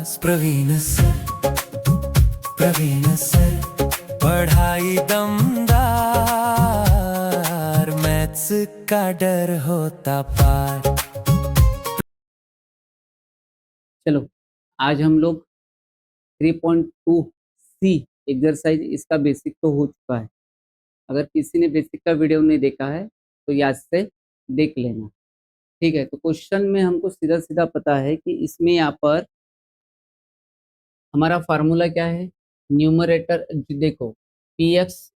Praveen sir, Praveen sir, पढ़ाई दमदार, maths का डर होता पार। चलो, आज हम लोग 3.2 सी एक्सरसाइज, इसका बेसिक तो हो चुका है। अगर किसी ने बेसिक का वीडियो नहीं देखा है तो याद से देख लेना। ठीक है, तो क्वेश्चन में हमको सीधा सीधा पता है कि इसमें यहाँ पर हमारा फार्मूला क्या है। न्यूमरेटर देखो, P x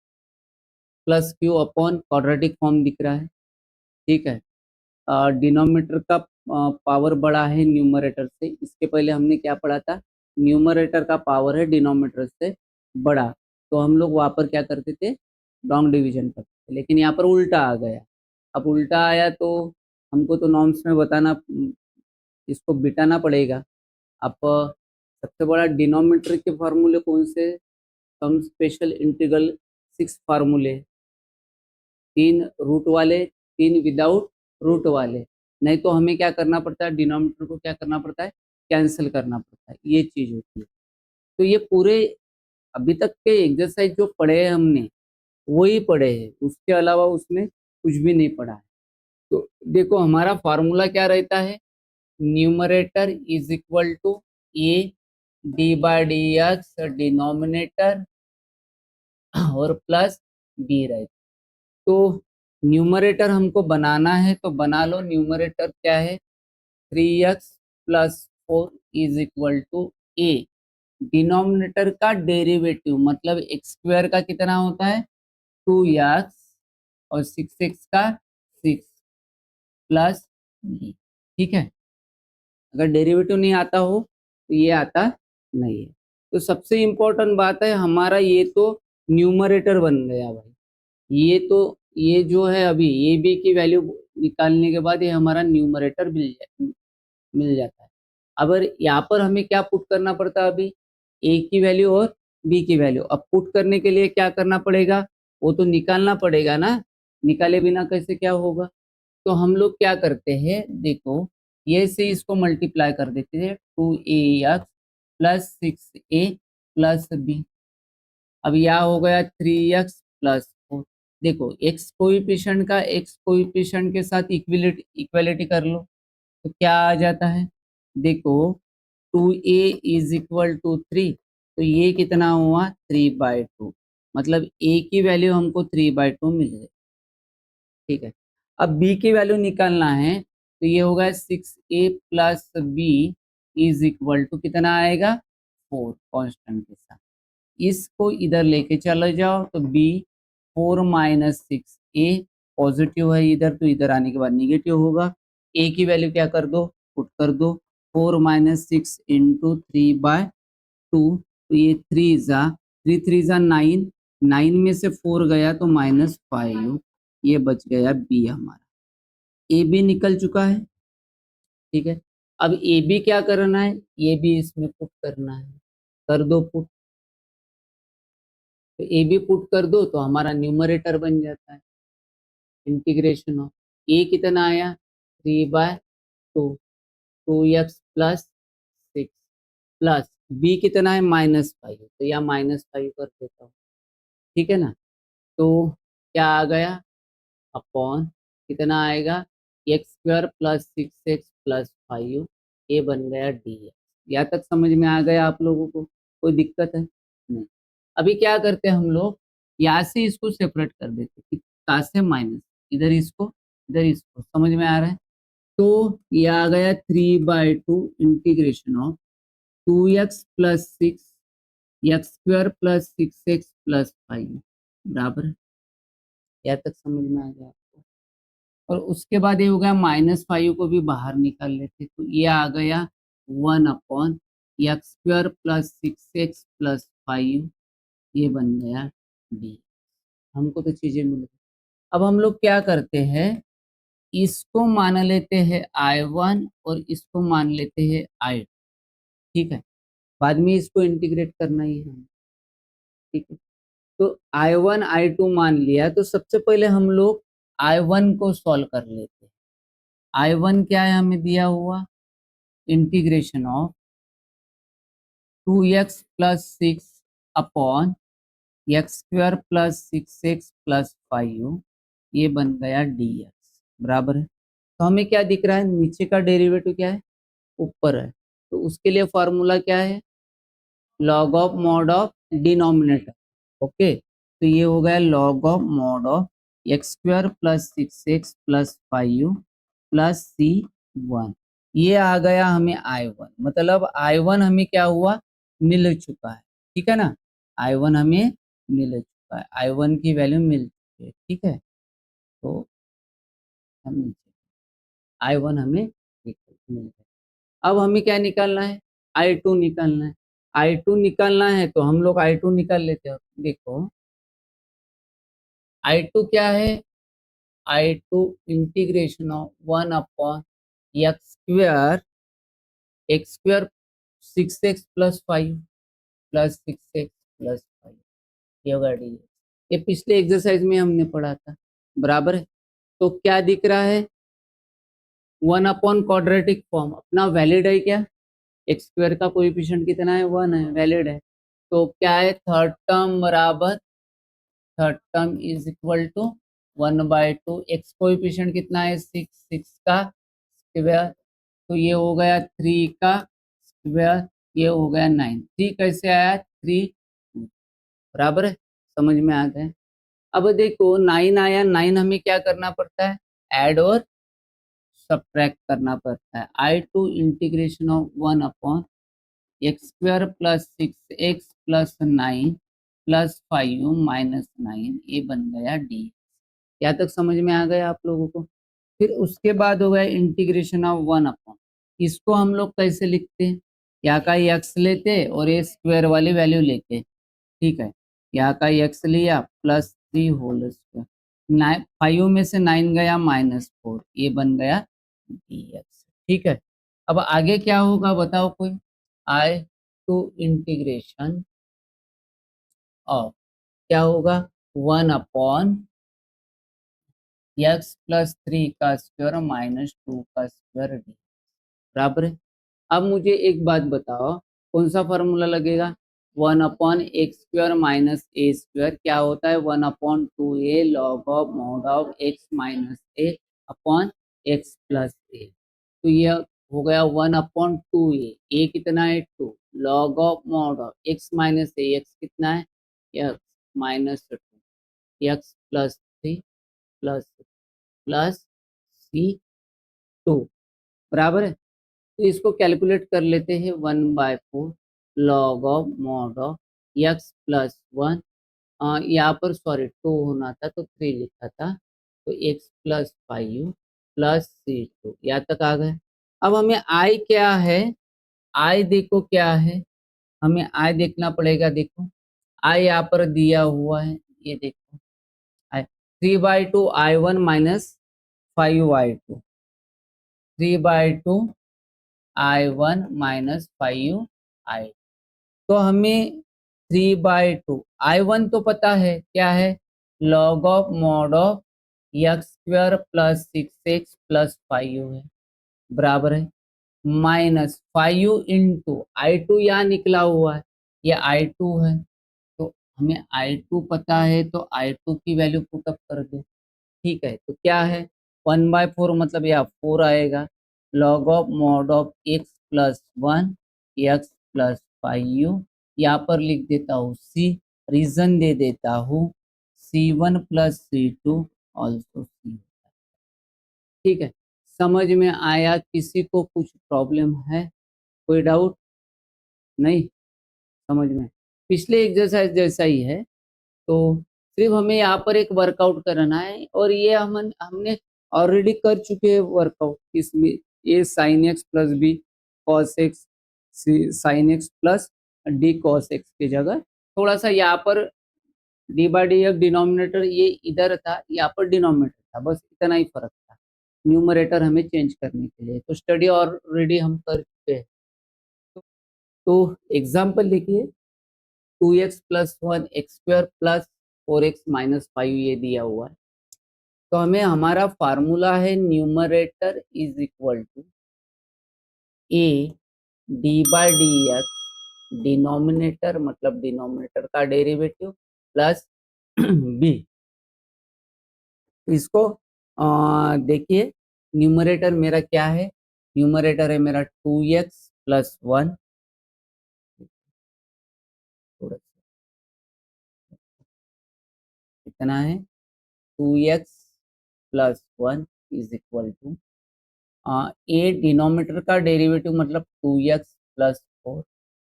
plus Q upon quadratic form दिख रहा है। ठीक है, डिनोमिनेटर का पावर बड़ा है न्यूमरेटर से। इसके पहले हमने क्या पढ़ा था, न्यूमरेटर का पावर है डिनोमिनेटर से बड़ा, तो हम लोग वहाँ पर क्या करते थे, लॉन्ग डिवीजन करते थे। लेकिन यहाँ पर उल्टा आ गया। अब उल्टा आया तो हमको तो नॉर्म्स में बताना, इसको बिटाना पड़ेगा। अब सबसे बड़ा डिनोमिनेटर के फार्मूले कौन से, सम स्पेशल इंटीग्रल 6 फार्मूले, 3 रूट वाले, 3 विदाउट रूट वाले। नहीं तो हमें क्या करना पड़ता है, डिनोमिनेटर को क्या करना पड़ता है, कैंसिल करना पड़ता है। ये चीज होती है। तो ये पूरे अभी तक के एक्सरसाइज जो पढ़े हैं हमने, वही पढ़े हैं, उसके अलावा उसमें कुछ भी नहीं पढ़ा है। तो देखो, हमारा फार्मूला क्या रहता है, numerator is equal to A D by D x denominator और प्लस बी रहता है। तो न्यूमरेटर हमको बनाना है, तो बना लो। न्यूमरेटर क्या है, 3x plus 4 is equal to A. Denominator का डेरिवेटिव मतलब एक्स स्क्वायर का कितना होता है, 2x, और 6x का 6 प्लस बी। ठीक है, अगर डेरिवेटिव नहीं आता हो तो ये आता नहीं है। तो सबसे इम्पोर्टेंट बात है हमारा, ये तो न्यूमरेटर बन गया भाई। ये तो, ये जो है अभी ए बी की वैल्यू निकालने के बाद ये हमारा न्यूमरेटर मिल जाता है। अब यहाँ पर हमें क्या पुट करना पड़ता है, अभी ए की वैल्यू और बी की वैल्यू। अब पुट करने के लिए क्या करना पड़ेगा, वो तो निकालना पड़ेगा ना, निकाले बिना कैसे क्या होगा। तो हम लोग क्या करते हैं, देखो, ये से इसको मल्टीप्लाई कर देते हैं, 2ax plus 6a plus B. अब यहाँ हो गया 3x प्लस 4। देखो, एक्स कोएफिशिएंट का एक्स कोएफिशिएंट के साथ इक्वलिटी कर लो, तो क्या आ जाता है, देखो, 2a इज इक्वल टू 3, तो ये कितना हुआ, 3/2। मतलब a की वैल्यू हमको 3/2 मिल गई। ठीक है, अब b की वैल्यू निकालना है, तो ये होगा 6a plus b is equal to कितना आएगा, 4 कांस्टेंट के साथ। इसको इधर लेके चले जाओ, तो b 4 माइनस 6a पॉजिटिव है इधर, तो इधर आने के बाद निगेटिव होगा। a की वैल्यू क्या कर दो, पुट कर दो, 4 माइनस 6 इंटू 3/2। तो ये 3 × 9 में से 4 गया तो -5, ये बच गया बी हमारा। ए बी निकल चुका है। ठीक है, अब ए बी क्या करना है, ये भी इसमें पुट करना है, कर दो पुट। तो ए बी पुट कर दो तो हमारा न्यूमरेटर बन जाता है, इंटीग्रेशन ऑफ ए कितना आया, 3/2, 2x प्लस 6 प्लस बी कितना है, -5, तो या -5 कर देता हूँ। ठीक है ना, तो क्या आ गया, अपॉन कितना आएगा, x² प्लस 6x प्लस 5, ये बन गया डी। यहाँ तक समझ में आ गया आप लोगों को, कोई दिक्कत है नहीं। अभी क्या करते हैं हम लोग, यहाँ से इसको सेपरेट कर देते हैं, कहाँ से, माइनस, इधर इसको समझ में आ रहा है। तो ये आ गया 3/2 integration of 2x plus 6 x² plus 6x plus 5 बराबर है। यहाँ तक समझ में आ गया आपको। और उसके बाद ये हो गया -5 को भी बाहर निकाल लेते, तो ये आ गया 1/x² प्लस 6x प्लस 5, ये बन गया डी। हमको तो चीजें मिल गई। अब हम लोग क्या करते हैं, इसको मान लेते हैं I1 और इसको मान लेते हैं I2। ठीक है, बाद में इसको इंटीग्रेट करना ही है। ठीक है, तो I1 I2 मान लिया, तो सबसे पहले हम लोग I1 को सॉल्व कर लेते हैं। I1 क्या है हमें दिया हुआ, integration of 2x plus 6 upon x square plus 6x+5 ये बन गया dx बराबर है। तो हमें क्या दिख रहा है, नीचे का डेरिवेटिव क्या है, ऊपर है, तो उसके लिए फॉर्मूला क्या है, log of mod of denominator. Okay, तो ये हो गया log of mod of x square plus 6x+5 plus C1। ये आ गया हमें I1, मतलब I1 हमें क्या हुआ, मिल चुका है, ठीक है ना, I1 हमें मिल चुका है, I1 की वैल्यू मिल चुकी है, ठीक है। तो हम I1 हमें मिल गया। अब हमें क्या निकालना है, I2 निकालना है। I2 निकालना है तो हम लोग I2 निकाल लेते हैं। देखो I2 क्या है, I2 integration of 1/x² x² 6x+5 plus 6x+5 ये होगा डी। ये पिछले एक्सरसाइज में हमने पढ़ा था, बराबर है। तो क्या दिख रहा है, 1/क्वाड्रेटिक फॉर्म अपना वैलिड है क्या, एक्स स्क्वायर का कोएफिशिएंट कितना है, 1 है, वैलिड है। तो क्या है, थर्ड टर्म बराबर, third term is equal to 1/2, x coefficient कितना है 6, 6 का स्क्वायर, तो ये हो गया 3 का स्क्वायर, ये हो गया 9। 3 कैसे आया, 3 बराबर है, समझ में आ गया। अब देखो 9 आया, 9 हमें क्या करना पड़ता है, ऐड और सब्ट्रैक्ट करना पड़ता है। I2 integration of 1/x² plus 6x+9 plus 5 minus 9 ये बन गया डी। यहाँ तक समझ में आ गया आप लोगों को। फिर उसके बाद हो गया इंटीग्रेशन ऑफ 1/, इसको हम लोग कैसे लिखते हैं, यहाँ का x लेते और ये स्क्वायर वाली वैल्यू लेते, ठीक है। यहाँ का x लिया प्लस 3 होल स्क्वायर, 5 में से 9 गया -4, ये बन गया dx, ठीक है। अब आगे क्या होगा बताओ कोई, I2 इंटीग्रेशन ऑफ क्या होगा, 1/x+3 का स्क्वायर -2 का स्क्वायर डी बराबर है। अब मुझे एक बात बताओ, कौन सा फॉर्मूला लगेगा, 1/x² माइनस a² क्या होता है, 1/2a log of mod of x minus a upon x plus a। तो ये हो गया 1/2a, a कितना है 2, log of mod of x minus a, x कितना है x -2, x plus 3 plus plus C2 बराबर है। तो इसको कैलकुलेट कर लेते हैं, 1/4 log of mod of x plus 1, यहाँ पर सॉरी 2 होना था तो 3 लिखा था, तो x+5 प्लस C2 यहाँ तक आ गए। अब हमें I क्या है, I देखो क्या है, हमें I देखना पड़ेगा। देखो I यहाँ पर दिया हुआ है, ये देखो I 3/2 I1 minus 5/2, 3/2 I1 minus 5I, तो हमें 3/2 I1 तो पता है क्या है, log of mod of x² plus 6x+5 है बराबर है, माइनस 5 इंटू I2 यहाँ निकला हुआ है, ये I2 है, तो हमें I2 पता है, तो I2 की वैल्यू पुटअप कर दो, ठीक है। तो क्या है 1/4 मतलब यह 4 आएगा, log of mod of x+1 x+5, यहाँ पर लिख देता हूँ C, रीजन दे देता हूँ C1 plus C2 also C, ठीक है। समझ में आया, किसी को कुछ प्रॉब्लम है, कोई डाउट नहीं, समझ में पिछले एक्सरसाइज जैसा ही है। तो सिर्फ हमें यहाँ पर एक वर्कआउट करना है, और ये हमने ऑलरेडी कर चुके हैं वर्कआउट, इसमें ये sin x plus b cos x, sin x plus d cos x की जगह थोड़ा सा यहाँ पर d/dx डिनोमिनेटर ये इधर था, यहाँ पर डिनोमिनेटर था, बस इतना ही फर्क था, न्यूमरेटर हमें चेंज करने के लिए। तो स्टडी ऑलरेडी हम कर चुके हैं। तो एग्जाम्पल देखिए, 2x+1 x² plus 4x minus 5 ये दिया हुआ है। तो हमें हमारा फार्मूला है, numerator is equal to a d/dx denominator मतलब डिनोमिनेटर का डेरिवेटिव प्लस बी। इसको देखिए, न्यूमरेटर मेरा क्या है, न्यूमरेटर है मेरा 2x प्लस 1, थोड़ा सा कितना है, 2x plus 1 is equal to, A denominator का डेरिवेटिव मतलब 2x प्लस 4,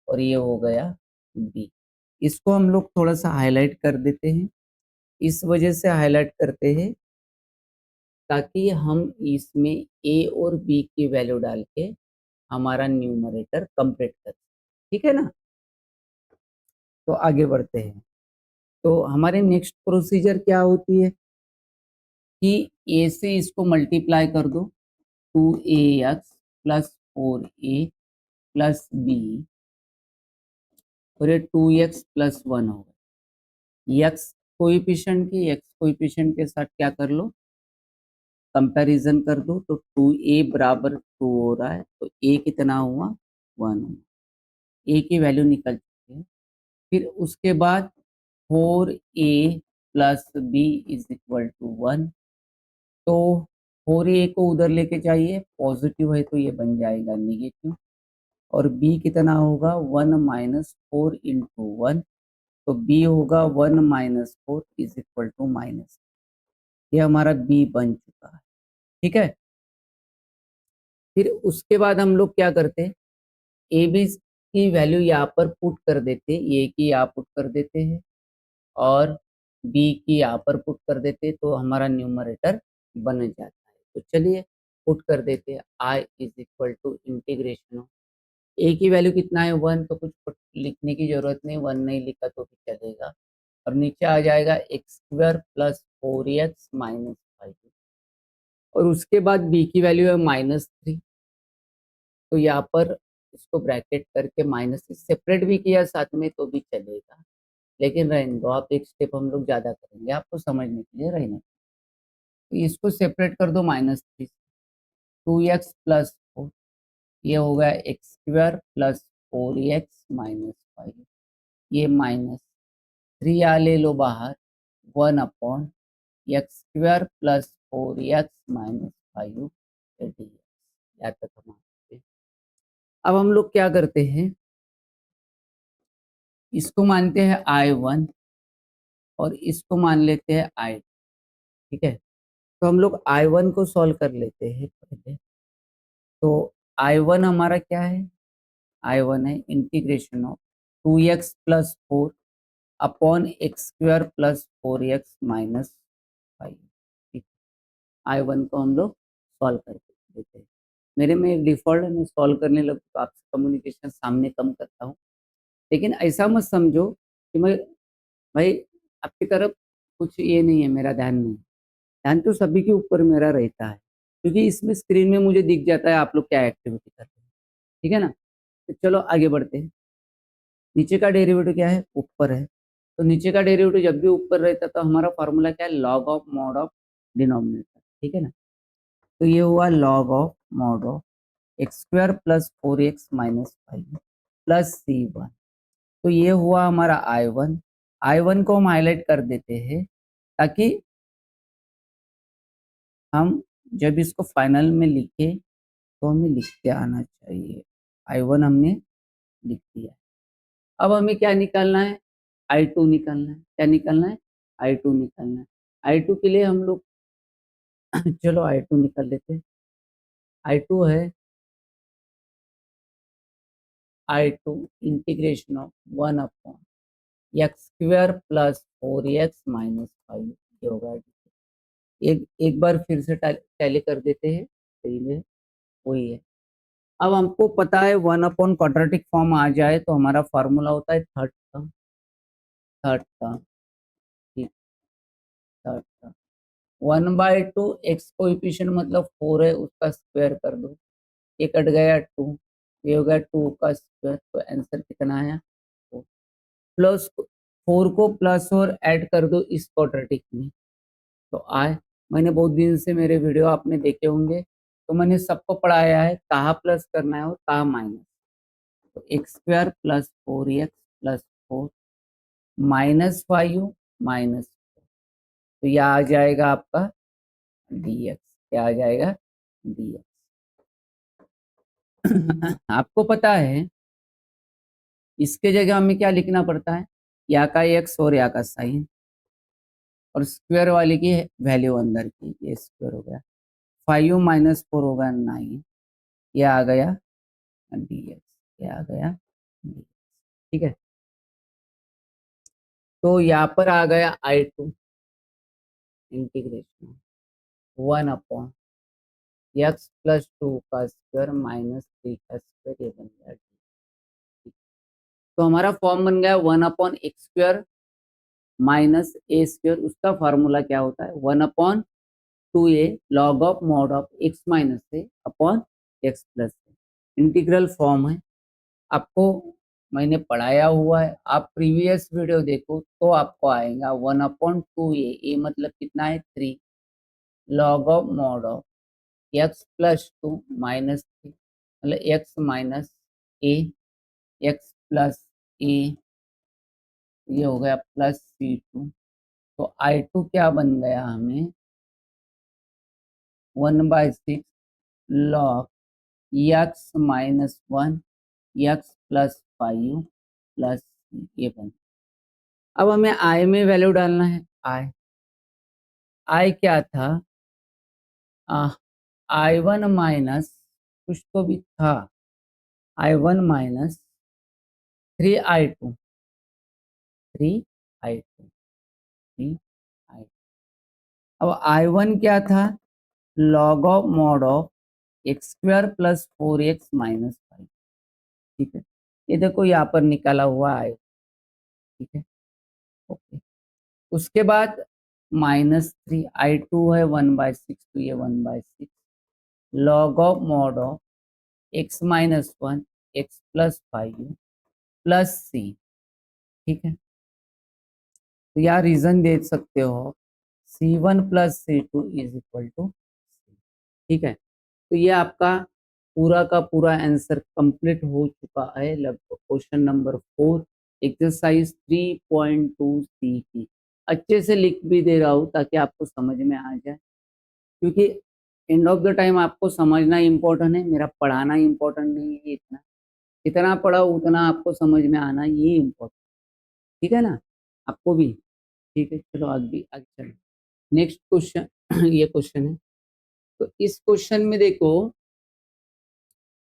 और ये हो गया b। इसको हम लोग थोड़ा सा हाईलाइट कर देते हैं, इस वजह से हाईलाइट करते हैं ताकि हम इसमें a और b की वैल्यू डाल के हमारा न्यूमरेटर कंप्लीट कर, ठीक है ना। तो आगे बढ़ते हैं। तो हमारे नेक्स्ट प्रोसीजर क्या होती है कि a से इसको मल्टीप्लाई कर दो, 2ax plus 4a plus b, और ये 2x प्लस 1 होगा। x कोएफिशिएंट की x कोएफिशिएंट के साथ क्या कर लो, कंपैरिजन कर दो, तो 2a बराबर 2 हो रहा है, तो a कितना हुआ, 1 हुआ, a की वैल्यू निकल चुकी है। फिर उसके बाद 4a plus b is equal to 1, तो 4a को उधर लेके जाइए, पॉजिटिव है तो ये बन जाएगा नेगेटिव, और b कितना होगा, 1 माइनस 4 इंटू 1, तो b होगा 1 minus 4 is equal to minus, ये हमारा b बन चुका है, ठीक है। फिर उसके बाद हम लोग क्या करते हैं, ए बी की वैल्यू यहाँ पर पुट कर देते हैं, ए की यहाँ पुट कर देते हैं और बी की यहाँ पर पुट कर देते हैं, तो हमारा न्यूमरेटर बन जाता है। तो चलिए पुट कर देते हैं, I is equal to integration of, a की वैल्यू कितना है 1, तो कुछ लिखने की जरूरत नहीं, 1 नहीं लिखा तो भी चलेगा, और नीचे आ जाएगा x square plus 4x minus 5, और उसके बाद बी की वैल्यू है -3, तो यहाँ पर इसको ब्रैकेट करके माइनस से सेपरेट भी किया साथ में तो भी चलेगा, लेकिन रहने दो, आप एक स्टेप हम लोग ज़्यादा करेंगे आपको समझने के लिए, रहने दो। तो इसको सेपरेट कर दो -3 से, 2x प्लस 4, ये हो गया x square plus 4x minus 5, ये -3 आ ले लो बाहर, 1 upon x square plus 4x minus 5 या तक हम आते हैं। अब हम लोग क्या करते हैं, इसको मानते हैं I1 और इसको मान लेते हैं I2, ठीक है। तो हम लोग I1 को सॉल्व कर लेते हैं पहले, तो I1 हमारा क्या है, I1 है integration of 2x plus 4 upon x square plus 4x minus 5, ठीक। I1 को हम लोग सॉल्व कर देते हैं, मेरे में डिफॉल्ट मैं सॉल्व करने लगूँ तो आपसे कम्युनिकेशन सामने कम करता हूँ, लेकिन ऐसा मत समझो कि मैं भाई आपकी तरफ कुछ ये नहीं है, मेरा ध्यान नहीं, ध्यान तो सभी के ऊपर मेरा रहता है, क्योंकि इसमें स्क्रीन में मुझे दिख जाता है आप लोग क्या एक्टिविटी कर रहे हैं, ठीक है ना। तो चलो आगे बढ़ते हैं, नीचे का डेरिवेटिव क्या है, ऊपर है, तो नीचे का डेरिवेटिव जब भी ऊपर रहता है तो हमारा फॉर्मूला क्या है, log of mod of denominator, ठीक है ना। तो ये हुआ log of mod of x square plus 4x minus 5 plus C1, तो ये हुआ हमारा I1, I1 को हम हाईलाइट कर देते हैं ताकि हम जब इसको फाइनल में लिखे तो हमें लिखते आना चाहिए, I1 हमने लिख दिया। अब हमें क्या निकालना है, I2 निकालना है, क्या निकालना है, I2 निकालना है। I2 के लिए हम लोग चलो I2 निकाल लेते हैं, I2 है I2 integration of 1 upon x square plus 4x minus 5, ये होगा। एक बार फिर से टैली कर देते हैं, सही में वही है। अब हमको पता है 1 अपॉन क्वाड्रेटिक फॉर्म आ जाए तो हमारा फार्मूला होता है थर्ड टर्म, थर्ड टर्म, ठीक, थर्ड टर्म 1/2 एक्स कोएफिशिएंट मतलब 4 है, उसका स्क्वायर कर दो, ये कट गया 2, ये हो गया 2 का स्क्वायर, तो आंसर कितना आया 4, प्लस 4 को प्लस और ऐड कर दो इस क्वाड्रेटिक में, तो आए। मैंने बहुत दिन से मेरे वीडियो आपने देखे होंगे, तो मैंने सबको पढ़ाया है कहाँ प्लस करना है और कहाँ माइनस, तो x square plus 4x plus 4 minus 5u minus, तो यह आ जाएगा आपका dx। क्या आ जाएगा? dx। आपको पता है इसके जगह हमें क्या लिखना पड़ता है? या का x और या का साइन, और स्क्वायर वाले की वैल्यू अंदर की, ये स्क्वायर हो गया 5u माइनस 4 होगा 9, ये आ गया dx, ये आ गया dx। ठीक है, तो यहाँ पर आ गया I2 integration 1 upon x plus 2 का स्क्वायर माइनस 3 का स्क्वायर, ये बन गया। तो हमारा फॉर्म बन गया 1 upon x square minus a square. उसका फार्मूला क्या होता है? 1 upon 2a log of mod of x minus A upon x plus A. Integral form है, आपको मैंने पढ़ाया हुआ है, आप प्रीवियस वीडियो देखो तो आपको आएगा 1 अपॉन 2a, ए मतलब कितना है 3, log of mod of x plus 2 minus 3 मतलब एक्स माइनस ए, एक्स प्लस ए, ये हो गया प्लस C2। तो I2 क्या बन गया हमें? 1/6 log x minus 1 x plus 5 plus, ये बन। अब हमें I में वैल्यू डालना है। I क्या था? I1 माइनस कुछ तो भी था, I1 minus 3I2, 3I2, 3I2। अब I1 क्या था? Log of mod of x square plus 4x minus 5। ठीक है, ये देखो यहाँ पर निकाला हुआ है। ठीक है, ओके। उसके बाद -3I2 है 1/6, तो ये 1/6 log of mod of x minus 1 x plus 5 plus c। ठीक है, तो यहाँ रीजन दे सकते हो C1 plus C2 is equal to c। ठीक है, तो ये आपका पूरा का पूरा आंसर कंप्लीट हो चुका है। लगभग क्वेश्चन नंबर 4 एक्सरसाइज 3.2 सी की। अच्छे से लिख भी दे रहा हूँ ताकि आपको समझ में आ जाए, क्योंकि एंड ऑफ द टाइम आपको समझना इम्पोर्टेंट है, मेरा पढ़ाना इम्पोर्टेंट नहीं है। इतना इतना पढ़ा उतना आपको समझ में आना ये इम्पोर्टेंट। ठीक है ना, आपको भी। ठीक है, चलो आगे आगे चलो। नेक्स्ट क्वेश्चन ये क्वेश्चन है, तो इस क्वेश्चन में देखो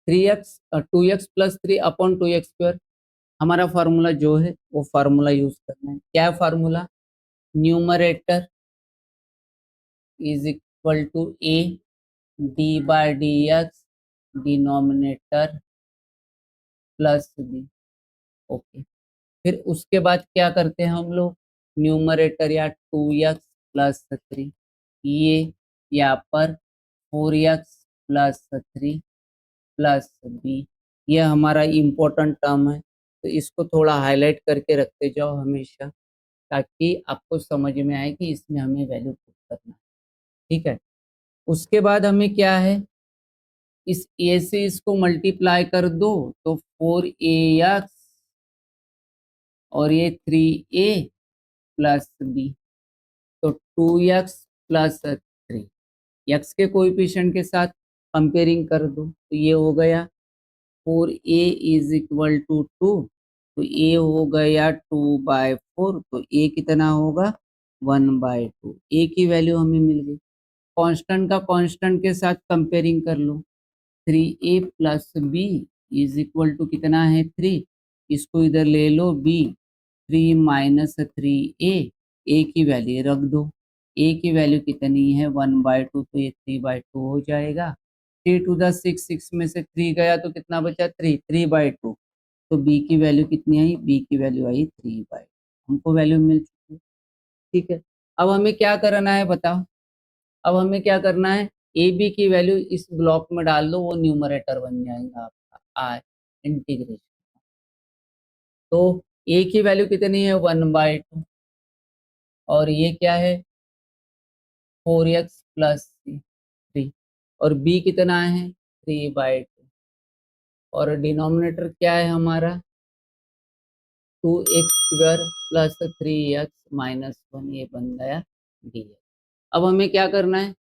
2x plus 3 upon 2x square. हमारा फार्मूला जो है वो फार्मूला यूज करना है। क्या formula? Numerator is equal to A d by d x, denominator plus b. Okay, फिर उसके बाद क्या करते हैं हम लोग? न्यूमरेटर या 2x प्लस 3, ये यहाँ पर 4x प्लस 3 प्लस बी, ये हमारा इम्पोर्टेंट टर्म है, तो इसको थोड़ा हाईलाइट करके रखते जाओ हमेशा, ताकि आपको समझ में आए कि इसमें हमें वैल्यू पुट करना है। ठीक है, उसके बाद हमें क्या है? इस ए से इसको मल्टीप्लाई कर दो तो 4ax और ये 3a प्लस बी, तो 2x प्लस 3, एक्स के कोएफिशिएंट के साथ कंपेयरिंग कर दो, तो ये हो गया 4a इज इक्वल टू 2, तो a हो गया 2/4, तो a कितना होगा? 1/2। a की वैल्यू हमें मिल गई। कांस्टेंट का कांस्टेंट के साथ कंपेयरिंग कर लो, 3a plus b is equal to कितना है? 3, इसको इधर ले लो b, 3 माइनस 3a, a की वैल्यू रख दो। a की वैल्यू कितनी है? 1/2, तो ये 3/2 हो जाएगा। 3 टू द 6, 6 में से 3 गया तो कितना बचा? 3, 3/2। तो b की वैल्यू कितनी आई? b की वैल्यू आई 3/2। हमको वैल्यू मिल चुकी है। ठीक है, अब हमें क्या करना है बताओ? अब हमें क्या करना है? ए बी की वैल्यू इस ब्लॉक में डाल दो, वो न्यूमरेटर बन जाएगा आपका आई इंटीग्रेशन। तो ए की वैल्यू कितनी है? 1/2, और ये क्या है? 4x प्लस 3, और बी कितना है? 3/2। और डिनोमिनेटर क्या है हमारा 2x² प्लस 3x माइनस 1, ये बन गया dx। अब हमें क्या करना है,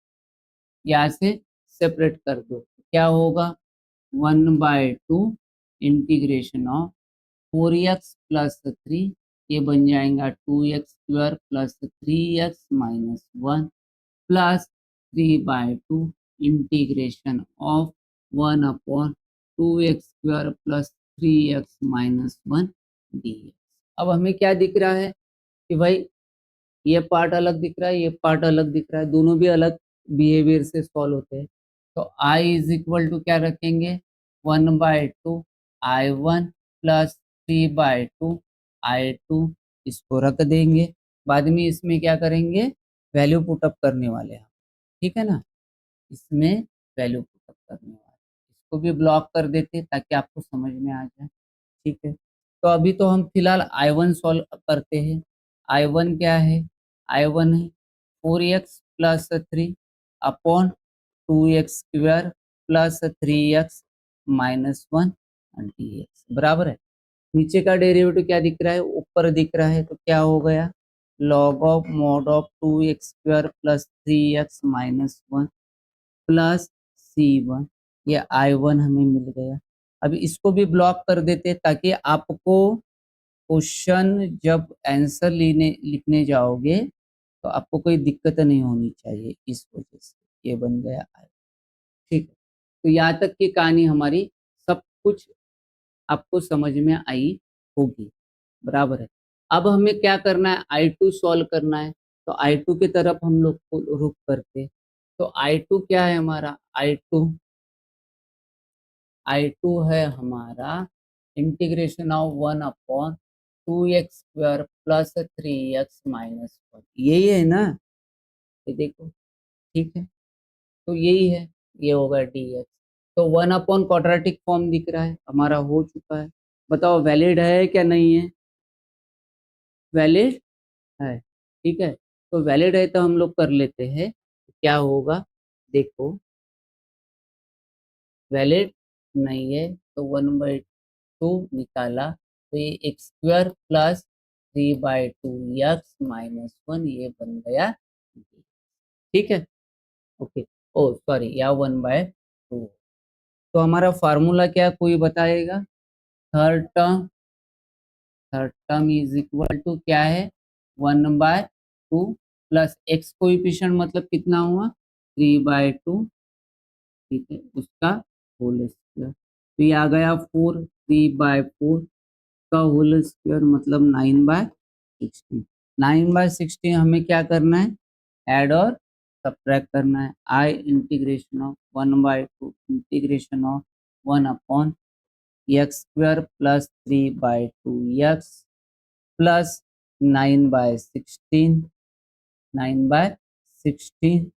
यहाँ से सेपरेट कर दो, क्या होगा 1/2 इंटीग्रेशन ऑफ 4x+3, ये बन जाएगा 2x² plus 3x minus 1 plus 3/2 integration of 1/2x² plus 3x minus 1 dx। अब हमें क्या दिख रहा है कि भाई ये पार्ट अलग दिख रहा है, ये पार्ट अलग दिख रहा है, दोनों भी अलग बिहेवियर से सॉल्व होते हैं। तो I इज इक्वल टू क्या रखेंगे 1/2 I1 प्लस 3/2 I2, इसको रख देंगे। बाद में इसमें क्या करेंगे, वैल्यू पुटअप करने वाले हैं, ठीक है ना, इसमें वैल्यू पुटअप करने वाले, इसको भी ब्लॉक कर देते ताकि आपको समझ में आ जाए, ठीक है। तो अभी तो हम फिलहाल I1 सॉल्व करते हैं। I1 क्या है, I1 है 4x plus 3 upon 2x² plus 3x minus 1 dx बराबर है। नीचे का डेरिवेटिव क्या दिख रहा है, ऊपर दिख रहा है, तो क्या हो गया log of mod of 2x² plus 3x minus 1 plus C1, ये I1 हमें मिल गया। अभी इसको भी ब्लॉक कर देते ताकि आपको क्वेश्चन जब आंसर लिखने जाओगे तो आपको कोई दिक्कत नहीं होनी चाहिए, इस वजह से ये बन गया I। ठीक है, तो यहाँ तक की कहानी हमारी सब कुछ आपको समझ में आई होगी, बराबर है। अब हमें क्या करना है, I2 सॉल्व करना है, तो I2 की तरफ हम लोग को रुख करते। तो I2 क्या है हमारा, I2 है हमारा integration of 1/2x² plus 3x minus 1, यही है ना, ये देखो, ठीक है, तो यही है, ये होगा dx। तो 1/क्वाड्रेटिक फॉर्म दिख रहा है हमारा, हो चुका है। बताओ वैलिड है क्या नहीं है, वैलिड है, ठीक है। तो वैलिड है तो हम लोग कर लेते हैं, क्या होगा देखो, वैलिड नहीं है तो 1/2 निकाला, तो ये x² प्लस 3/2x माइनस 1, ये बन गया, ठीक है, ओके। ओ सॉरी, या 1/2। तो हमारा फार्मूला क्या कोई बताएगा, third term, third term is equal to क्या है 1/2 प्लस एक्स कोएफिशिएंट मतलब कितना हुआ 3/2, ठीक है, उसका होल स्क्वायर, तो ये आ गया 4, 3/4 का होल स्क्वायर मतलब 9/16। 9/16 हमें क्या करना है, ऐड और सब्ट्रैक्ट करना है। I integration of 1/2 integration of 1/x² plus 3/2x plus 9/16, 9/16,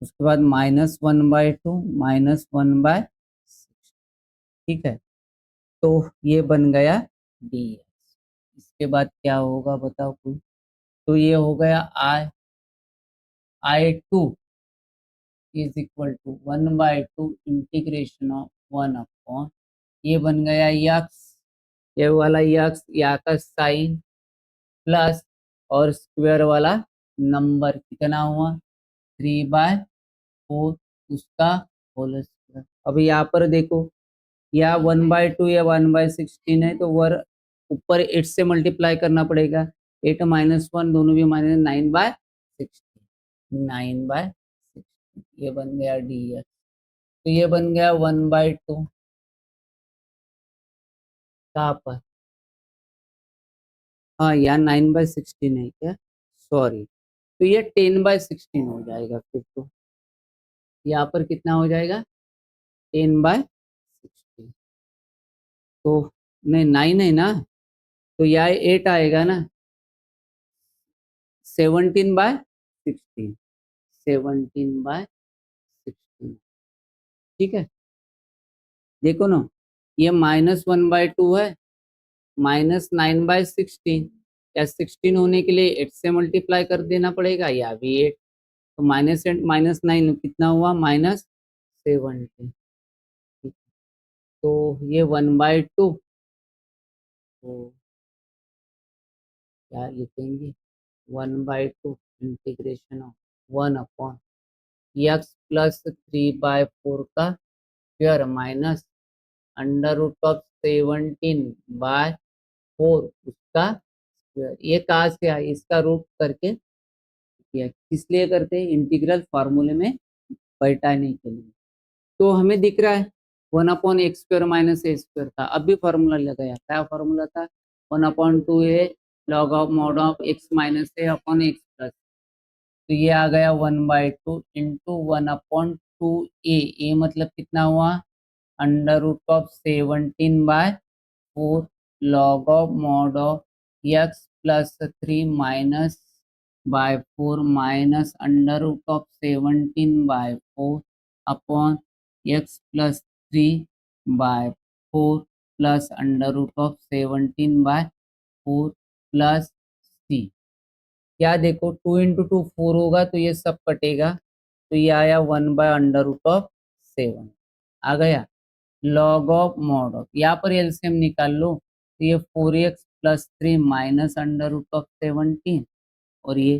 उसके बाद -1/2 -1/6, ठीक है, तो ये बन गया dx। इसके बाद क्या होगा बताओ कोई, तो ये हो गया I2 is equal to 1/2 integration of 1 ये बन गया यक्स, ये वाला यक्स, यहाँ का साइन प्लस और स्क्वायर वाला नंबर कितना हुआ 3/4, उसका होल स्क्वायर। अब यहाँ पर देखो, या 1/2 या 1/16 है, तो वर ऊपर 8 से मल्टीप्लाई करना पड़ेगा, 8 माइनस 1 दोनों भी माइनस, 9/16, 9/16, ये बन गया dx। तो ये बन गया 1/2 कहाँ पर, हाँ यहाँ 9/16 है क्या, सॉरी, तो ये 10/16 हो जाएगा फिर, तो यहाँ पर कितना हो जाएगा 10/16, तो नहीं 9 है ना, तो यहाँ 8 आएगा ना, 17/16, 17/16, ठीक है। देखो ना, ये -1/2 है, -9/16, या 16 होने के लिए 8 से मल्टीप्लाई कर देना पड़ेगा, या भी 8, तो -8 -9 कितना हुआ -17, तो ये 1/2, तो क्या लिखेंगे, 1/2 इंटीग्रेशन ऑफ 1/x+3/4 का स्क्वायर माइनस √17/4 उसका स्क्वायर। ये कहाँ से आया, इसका रूट करके किया, किस लिए करते हैं, इंटीग्रल फार्मूले में बैठाने के लिए। तो हमें दिख रहा है 1/x² माइनस ए स्क्वायर था, अब भी फॉर्मूला लगाया, क्या फॉर्मूला था, 1/2a log of mod of x minus A upon x plus, तो ये आ गया 1/2 इंटू 1/2a, ए मतलब कितना हुआ, √17/4 log of mod of x+3 minus by 4 minus √17/4 upon x+3/4 plus √17/4 plus C. क्या देखो 2 इंटू 2 4 होगा, तो ये सब कटेगा, तो ये आया 1/√7 आ गया। लॉग ऑफ मॉड ऑफ, यहाँ पर एलसीएम निकाल लो, तो ये 4x+3 माइनस √17 और ये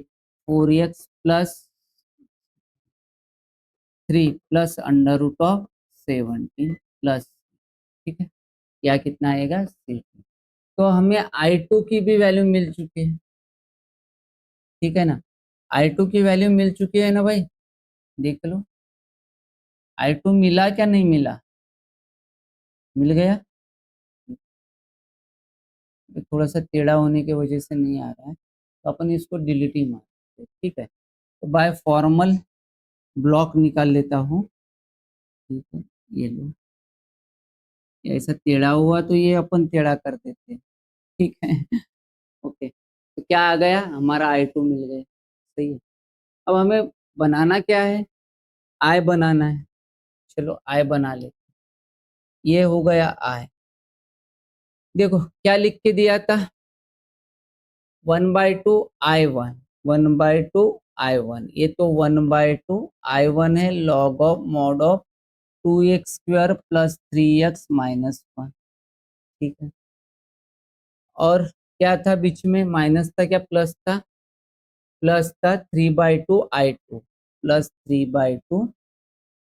4x+3 प्लस √17 प्लस, ठीक है, या कितना आएगा 6। तो हमें I2 की भी वैल्यू मिल चुकी है, ठीक है ना, I2 की वैल्यू मिल चुकी है ना भाई, देख लो I2 मिला क्या, नहीं मिला, मिल गया, थोड़ा सा टेढ़ा होने की वजह से नहीं आ रहा है, तो अपन इसको डिलीट ही मारते हैं, ठीक है। तो बाय फॉर्मल ब्लॉक निकाल लेता हूँ, ठीक है, ये लो, ऐसा टेढ़ा हुआ तो ये अपन टेढ़ा कर देते हैं, ठीक है। ओके, तो क्या आ गया, हमारा I2 मिल गया, सही है। अब हमें बनाना क्या है, I बनाना है, चलो I बना ले, ये हो गया I। देखो क्या लिख के दिया था, 1/2 I1, 1/2 I1, ये तो 1/2 I1 है, log of mod of 2x² plus 3x minus 1, ठीक है। और क्या था बीच में, माइनस था क्या प्लस था, प्लस था 3/2 I2 प्लस 3/2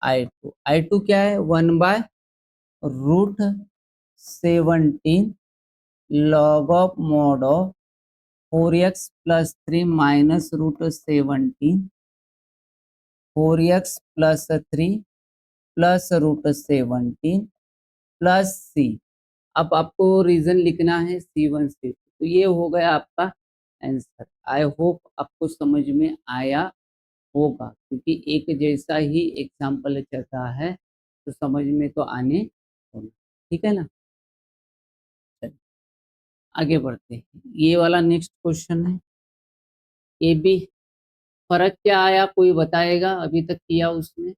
I2 क्या है, 1/√17 log of mod of 4x+3 minus √17 4x+3 plus √17 plus C. अब आपको रीजन लिखना है C1 C2, तो ये हो गया आपका आंसर। आई होप आपको समझ में आया होगा, क्योंकि एक जैसा ही एग्जाम्पल चल रहा है, तो समझ में तो आने होगा, ठीक है ना। चलिए आगे बढ़ते हैं, ये वाला नेक्स्ट क्वेश्चन है, ये भी फर्क क्या आया कोई बताएगा, अभी तक किया उसमें,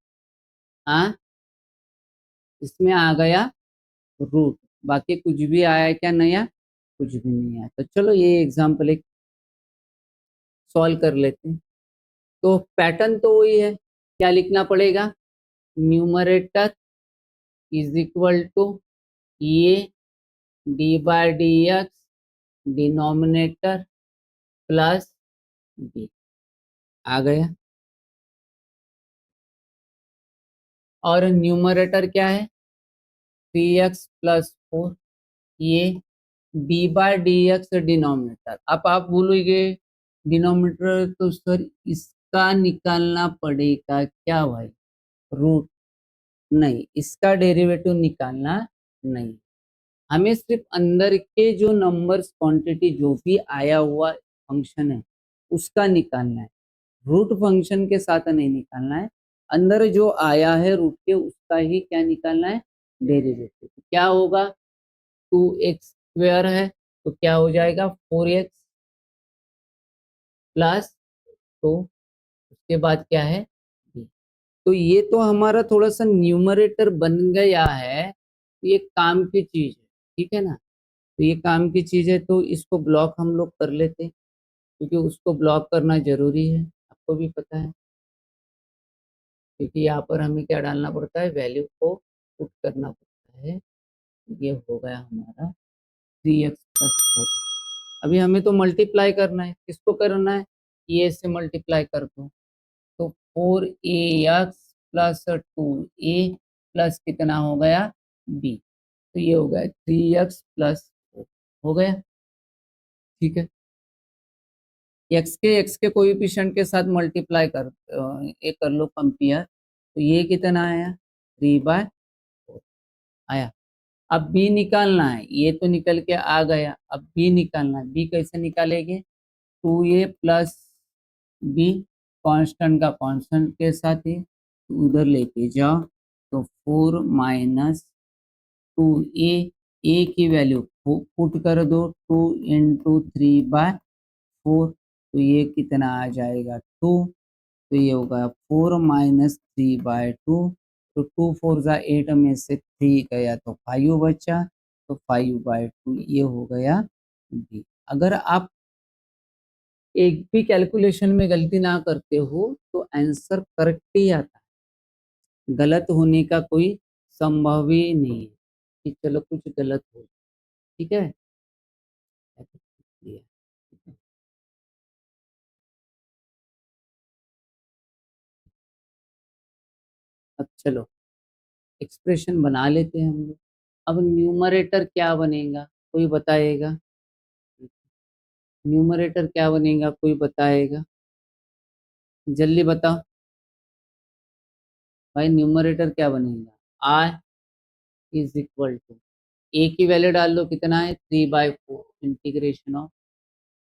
हाँ, इसमें आ गया रूट, बाकी कुछ भी आया क्या नया, कुछ भी नहीं आया। तो चलो ये एग्जाम्पल एक सॉल्व कर लेते हैं। तो पैटर्न तो वही है, क्या लिखना पड़ेगा, न्यूमरेटर इज इक्वल टू ये d/dx डिनोमिनेटर प्लस d, आ गया। और न्यूमरेटर क्या है 3x+4, ये d/dx डिनोमिनेटर। अब आप बोलोगे डिनोमिनेटर तो सर इसका निकालना पड़ेगा क्या भाई, रूट, नहीं, इसका डेरिवेटिव निकालना नहीं, हमें सिर्फ अंदर के जो नंबर्स क्वांटिटी जो भी आया हुआ फंक्शन है उसका निकालना है, रूट फंक्शन के साथ नहीं निकालना है, अंदर जो आया है रूट के उसका ही क्या निकालना है, डेरिवेटिव। क्या होगा, 2x² है, तो क्या हो जाएगा 4x प्लस, तो उसके बाद क्या है b। तो ये तो हमारा थोड़ा सा न्यूमरेटर बन गया है, तो ये काम की चीज है, ठीक है ना। तो ये काम की चीज है, तो इसको ब्लॉक हम लोग कर लेते हैं, क्योंकि उसको ब्लॉक करना जरूरी है, आपको भी पता है, क्योंकि यहाँ पर हमें क्या डालना पड़ता है, वैल्यू को पुट करना पड़ता है। ये हो गया हमारा 3x+4। अभी हमें तो मल्टीप्लाई करना है, किसको करना है, ये से मल्टीप्लाई कर दो, तो 4ax+2a प्लस कितना हो गया b, तो ये हो गया 3x+4 हो गया। ठीक है, x के कोएफिशिएंट के साथ मल्टीप्लाई कर ये कर लो कंपेयर, तो ये कितना आया 3/4 आया। अब b निकालना है, ये तो निकल के आ गया, अब b निकालना है, b कैसे निकालेंगे, 2a प्लस बी, कांस्टेंट का कांस्टेंट के साथ ही तो उधर लेके जाओ, तो 4 माइनस 2a, ए की वैल्यू पुट कर दो, 2 × 3/4, तो ये कितना आ जाएगा 2, तो ये होगा 4 माइनस 3/2, तो 2 4 जा 8 में से 3 गया तो 5 बचा, तो 5/2 ये हो गया b। अगर आप एक भी कैलकुलेशन में गलती ना करते हो तो आंसर करेक्ट ही आता है, गलत होने का कोई संभव ही नहीं है कि चलो कुछ गलत हो। ठीक है, अब चलो एक्सप्रेशन बना लेते हैं हम लोग। अब न्यूमरेटर क्या बनेगा, कोई बताएगा, न्यूमरेटर क्या बनेगा, कोई बताएगा, जल्दी बताओ भाई, न्यूमरेटर क्या बनेगा, I is equal to, a की वैल्यू डाल दो, कितना है 3/4, integration of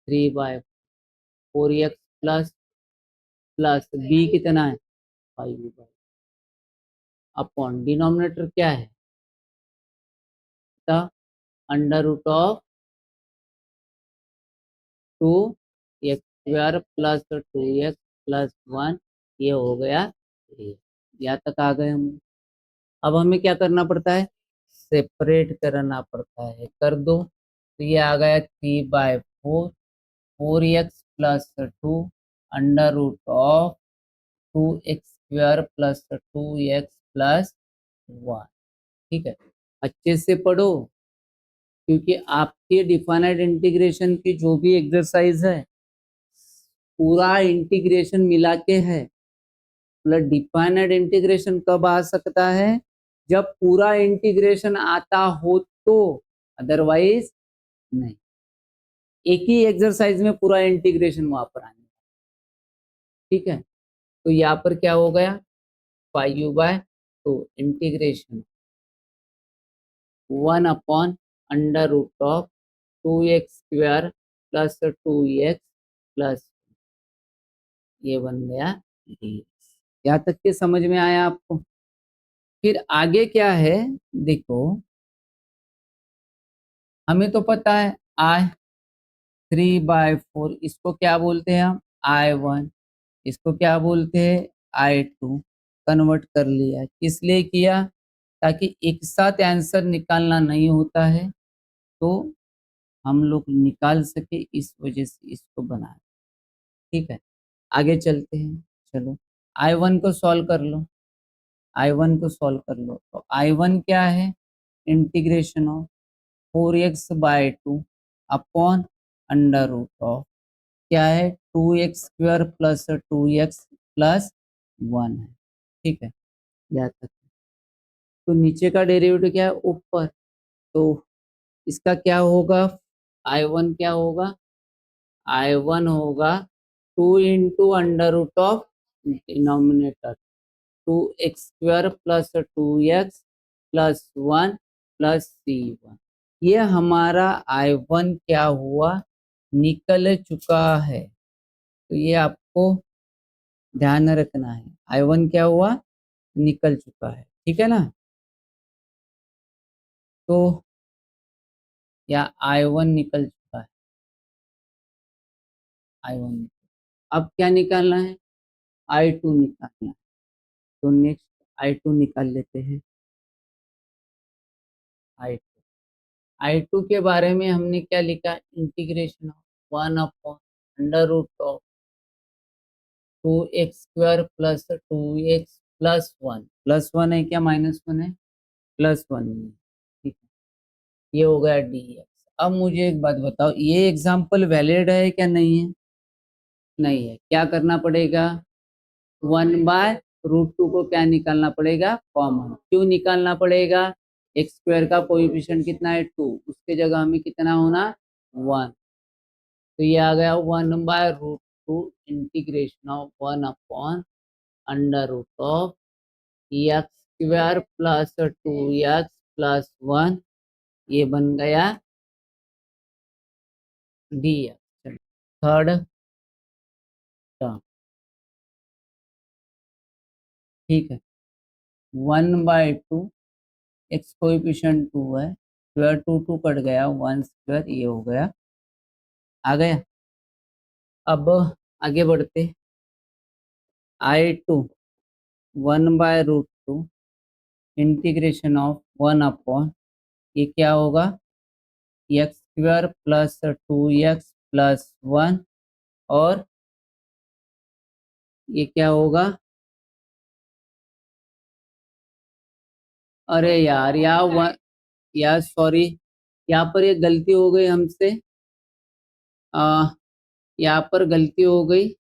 3/4x plus plus b कितना है 5 अपॉन डिनोमिनेटर क्या है, under root of 2x² plus 2x+1, ये हो गया 3। यहाँ तक आ गए हम। अब हमें क्या करना पड़ता है, सेपरेट करना पड़ता है, कर दो, तो ये आ गया 3/4, 4x+2 under root of 2x² plus 2x+1। ठीक है, अच्छे से पढ़ो, क्योंकि आपके डिफाइनाइट इंटीग्रेशन की जो भी एक्सरसाइज है पूरा इंटीग्रेशन मिला के है, मतलब डिफाइनाइट इंटीग्रेशन कब आ सकता है, जब पूरा इंटीग्रेशन आता हो तो, अदरवाइज नहीं। एक ही एक्सरसाइज में पूरा इंटीग्रेशन वहां पर आने। ठीक है, तो यहाँ पर क्या हो गया 5/2 इंटीग्रेशन 1/√ऑफ 2x² प्लस 2x+, ये बन गया dx। यहाँ तक के समझ में आया आपको। फिर आगे क्या है देखो, हमें तो पता है आई 3/4, इसको क्या बोलते हैं हम I1, इसको क्या बोलते हैं I2, कन्वर्ट कर लिया, किस लिए किया, ताकि एक साथ आंसर निकालना नहीं होता है, तो हम लोग निकाल सके, इस वजह से इसको बनाया। ठीक है, आगे चलते हैं, चलो I1 को सॉल्व कर लो, I1 को सॉल्व कर लो, तो I1 क्या है, integration of 4x/2 upon under root of क्या है 2x² प्लस 2x+1 है। ठीक है, यहाँ तक। तो नीचे का डेरिवेटिव क्या है ऊपर, तो इसका क्या होगा, I1 क्या होगा, I1 होगा 2 × under root of denominator 2x² plus 2x+1 plus c1। ये हमारा I1 क्या हुआ, निकल चुका है, तो ये आपको ध्यान रखना है, I1 क्या हुआ, निकल चुका है। ठीक है ना, तो या I1 निकल चुका है, I1। अब क्या निकालना है, I2 निकालना है, तो नेक्स्ट I2 निकाल लेते हैं। I2 I2 के बारे में हमने क्या लिखा, integration of 1/√ऑफ 2x² plus 2x+1, +1 है क्या -1 है, +1 है। ठीक है, ये हो गया dx। अब मुझे एक बात बताओ, ये एग्जाम्पल वैलिड है क्या नहीं है? नहीं है। क्या करना पड़ेगा? 1/√2 को क्या निकालना पड़ेगा? कॉमन। क्यों निकालना पड़ेगा? एक्स स्क्वायर का कोएफिशिएंट कितना है? 2। उसके जगह हमें कितना होना? 1। तो ये आ गया 1/√2 इंटीग्रेशन ऑफ 1/√ऑफ x square plus 2x plus 1। ये बन गया dx। थर्ड टर्म, ठीक है। 1/2, एक्स कोएफिशिएंट 2 है, स्क्वायर 2 कट गया, 1 स्क्वायर, ये हो गया, आ गया। अब आगे बढ़ते, I2 1/√2 इंटीग्रेशन ऑफ 1 ये क्या होगा? X square plus 2x plus 1। और ये क्या होगा? अरे यार, यार सॉरी, यहाँ पर एक गलती हो गई हमसे। यहाँ पर गलती हो गई,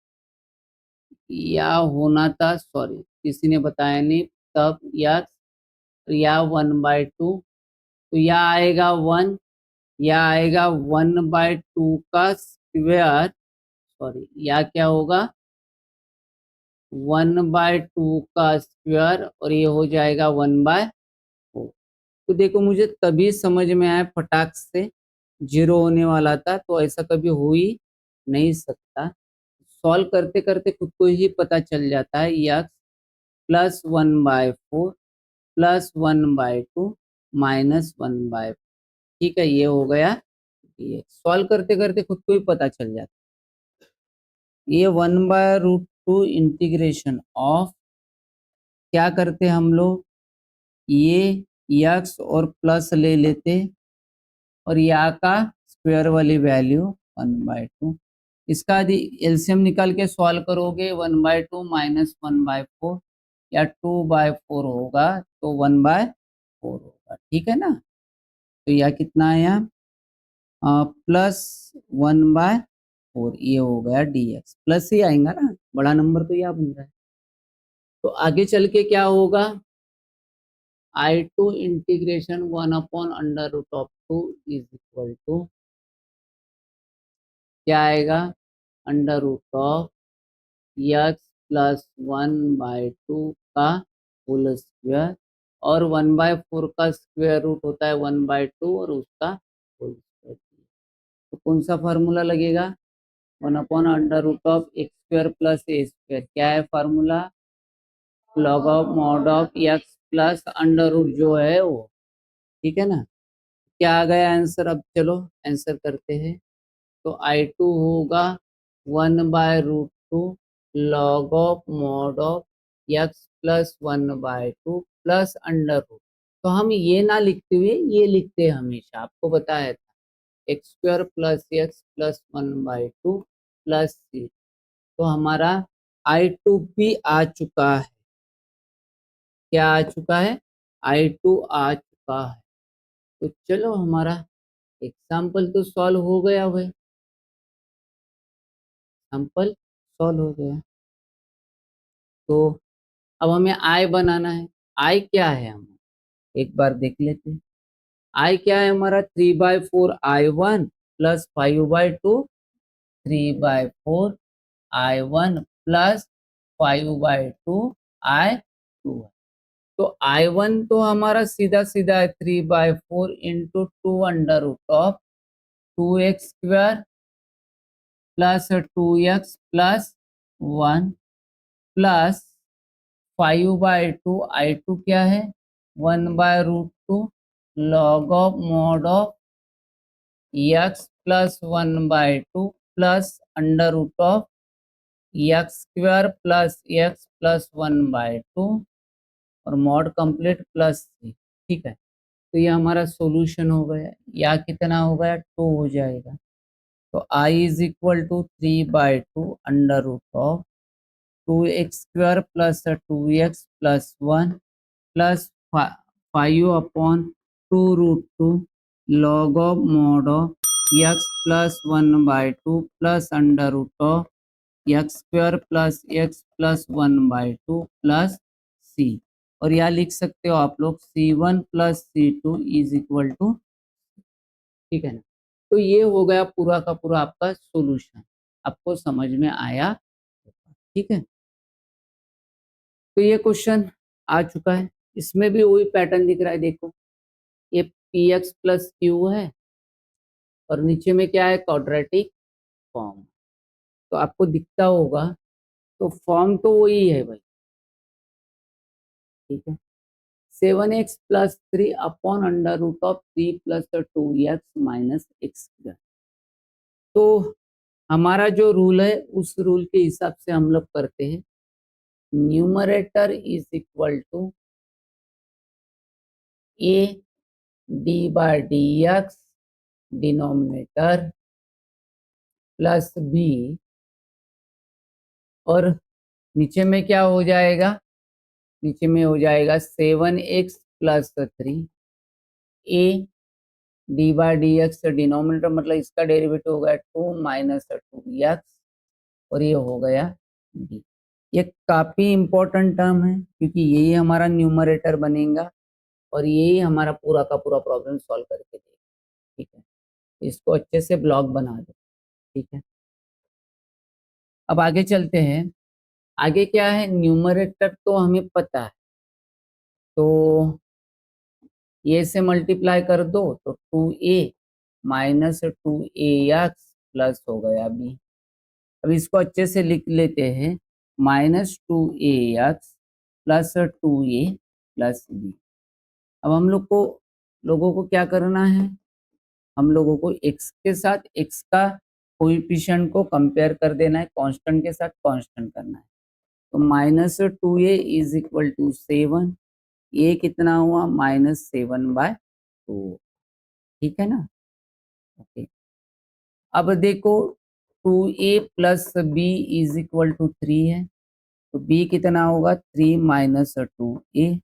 या होना था, सॉरी, किसी ने बताया नहीं तब। या 1/2, तो या आएगा 1, या आएगा 1/2 का स्क्वायर, सॉरी, या क्या होगा? 1/2 का स्क्वायर, और ये हो जाएगा 1/4। तो देखो, मुझे तभी समझ में आया, फटाक से जीरो होने वाला था, तो ऐसा कभी हो ही नहीं सकता। सॉल्व करते करते खुद को ही पता चल जाता है। एक्स प्लस 1/4 प्लस 1/2 माइनस 1/4, ठीक है, ये हो गया ये। सॉल्व करते करते खुद को ही पता चल जाता है। ये 1/√2 इंटीग्रेशन ऑफ, क्या करते हम लोग, ये एक्स और प्लस ले लेते, और यहाँ का स्क्वायर वाली वैल्यू 1/2। इसका यदि एलसीएम निकाल के सॉल्व करोगे, 1/2 माइनस 1/4 या 2/4 होगा, तो 1/4 होगा, ठीक है ना। तो यह कितना आया? प्लस 1/4, ये हो गया dx। प्लस ही आएगा ना, बड़ा नंबर तो यह बन रहा है। तो आगे चल के क्या होगा? I2 integration 1/√2 is equal to क्या आएगा? √ऑफ एक्स प्लस 1/2 का होल स्क्वायर, और 1/4 का स्क्वायर रूट होता है 1/2 और उसका होल स्क्वायर। तो कौन सा फार्मूला लगेगा? 1/√ऑफ x square plus a square. क्या है formula? Log of mod of x plus under root जो है वो, ठीक है ना। क्या आ गया आंसर? अब चलो आंसर करते हैं। तो I2 होगा 1/√2 log of mod of x plus 1/2 plus under root. तो हम ये ना लिखते हुए ये लिखते हैं हमेशा, आपको बताया था, x square plus x plus 1/2 plus C. तो हमारा I2 भी आ चुका है। क्या आ चुका है? I2 आ चुका है। तो चलो, हमारा एग्जाम्पल तो सॉल्व हो गया भाई, एग्जाम्पल सॉल्व हो गया। तो अब हमें आई बनाना है। आई क्या है, हम एक बार देख लेते हैं। आई क्या है हमारा? 3/4 I1 plus 5/2, 3/4 I1 plus 5/2 I2। तो I1 तो हमारा सीधा सीधा है 3/4 into 2 under root of 2x square plus 2x plus 1 plus 5/2 I2 क्या है? 1/√2 log of mod of x plus 1/2 plus under root of x square plus x plus 1/2 और mod complete plus सी, ठीक है। तो ये हमारा सॉल्यूशन हो गया। या कितना हो गया? 2 हो जाएगा। तो I is equal to 3/2 under root of 2x² plus 2x plus 1 plus 5/2 √2 log of mod of x plus 1/2 plus under root of x square plus x plus 1/2 plus c, और यहाँ लिख सकते हो आप लोग c1 plus c2 is equal to, ठीक है ना। तो ये हो गया पूरा का पूरा आपका सॉल्यूशन, आपको समझ में आया, ठीक है। तो ये क्वेश्चन आ चुका है, इसमें भी वही पैटर्न दिख रहा है, देखो ये px प्लस क्यू है और नीचे में क्या है, क्वाड्रेटिक फॉर्म, तो आपको दिखता होगा, तो फॉर्म तो वही है भाई, ठीक है। 7x plus 3 upon under root of 3 plus 2x minus x, तो हमारा जो रूल है उस रूल के हिसाब से हम लोग करते हैं, numerator is equal to A d by d x denominator plus b, और नीचे में क्या हो जाएगा, नीचे में हो जाएगा 7x plus 3 a d by d x denominator, मतलब इसका डेरिवेटिव हो गया 2 माइनस 2x, और ये हो गया डी। ये काफी इंपॉर्टेंट टर्म है क्योंकि यही हमारा न्यूमरेटर बनेगा और यही हमारा पूरा का पूरा प्रॉब्लम सॉल्व करके देगा, ठीक है। इसको अच्छे से ब्लॉक बना दो, ठीक है। अब आगे चलते हैं, आगे क्या है, न्यूमरेटर तो हमें पता है, तो ए से मल्टीप्लाई कर दो तो 2a माइनस 2ax प्लस हो गया b। अब इसको अच्छे से लिख लेते हैं, minus 2ax plus 2a plus b। अब हम लोगों को क्या करना है, हम लोगों को x के साथ x का कोएफिशिएंट को कंपेयर कर देना है, कांस्टेंट के साथ कांस्टेंट करना है। तो minus 2a is equal to 7, ये कितना हुआ, -7/2, ठीक है ना, ओके। अब देखो 2a plus b is equal to 3 है, तो b कितना होगा, 3 माइनस 2a,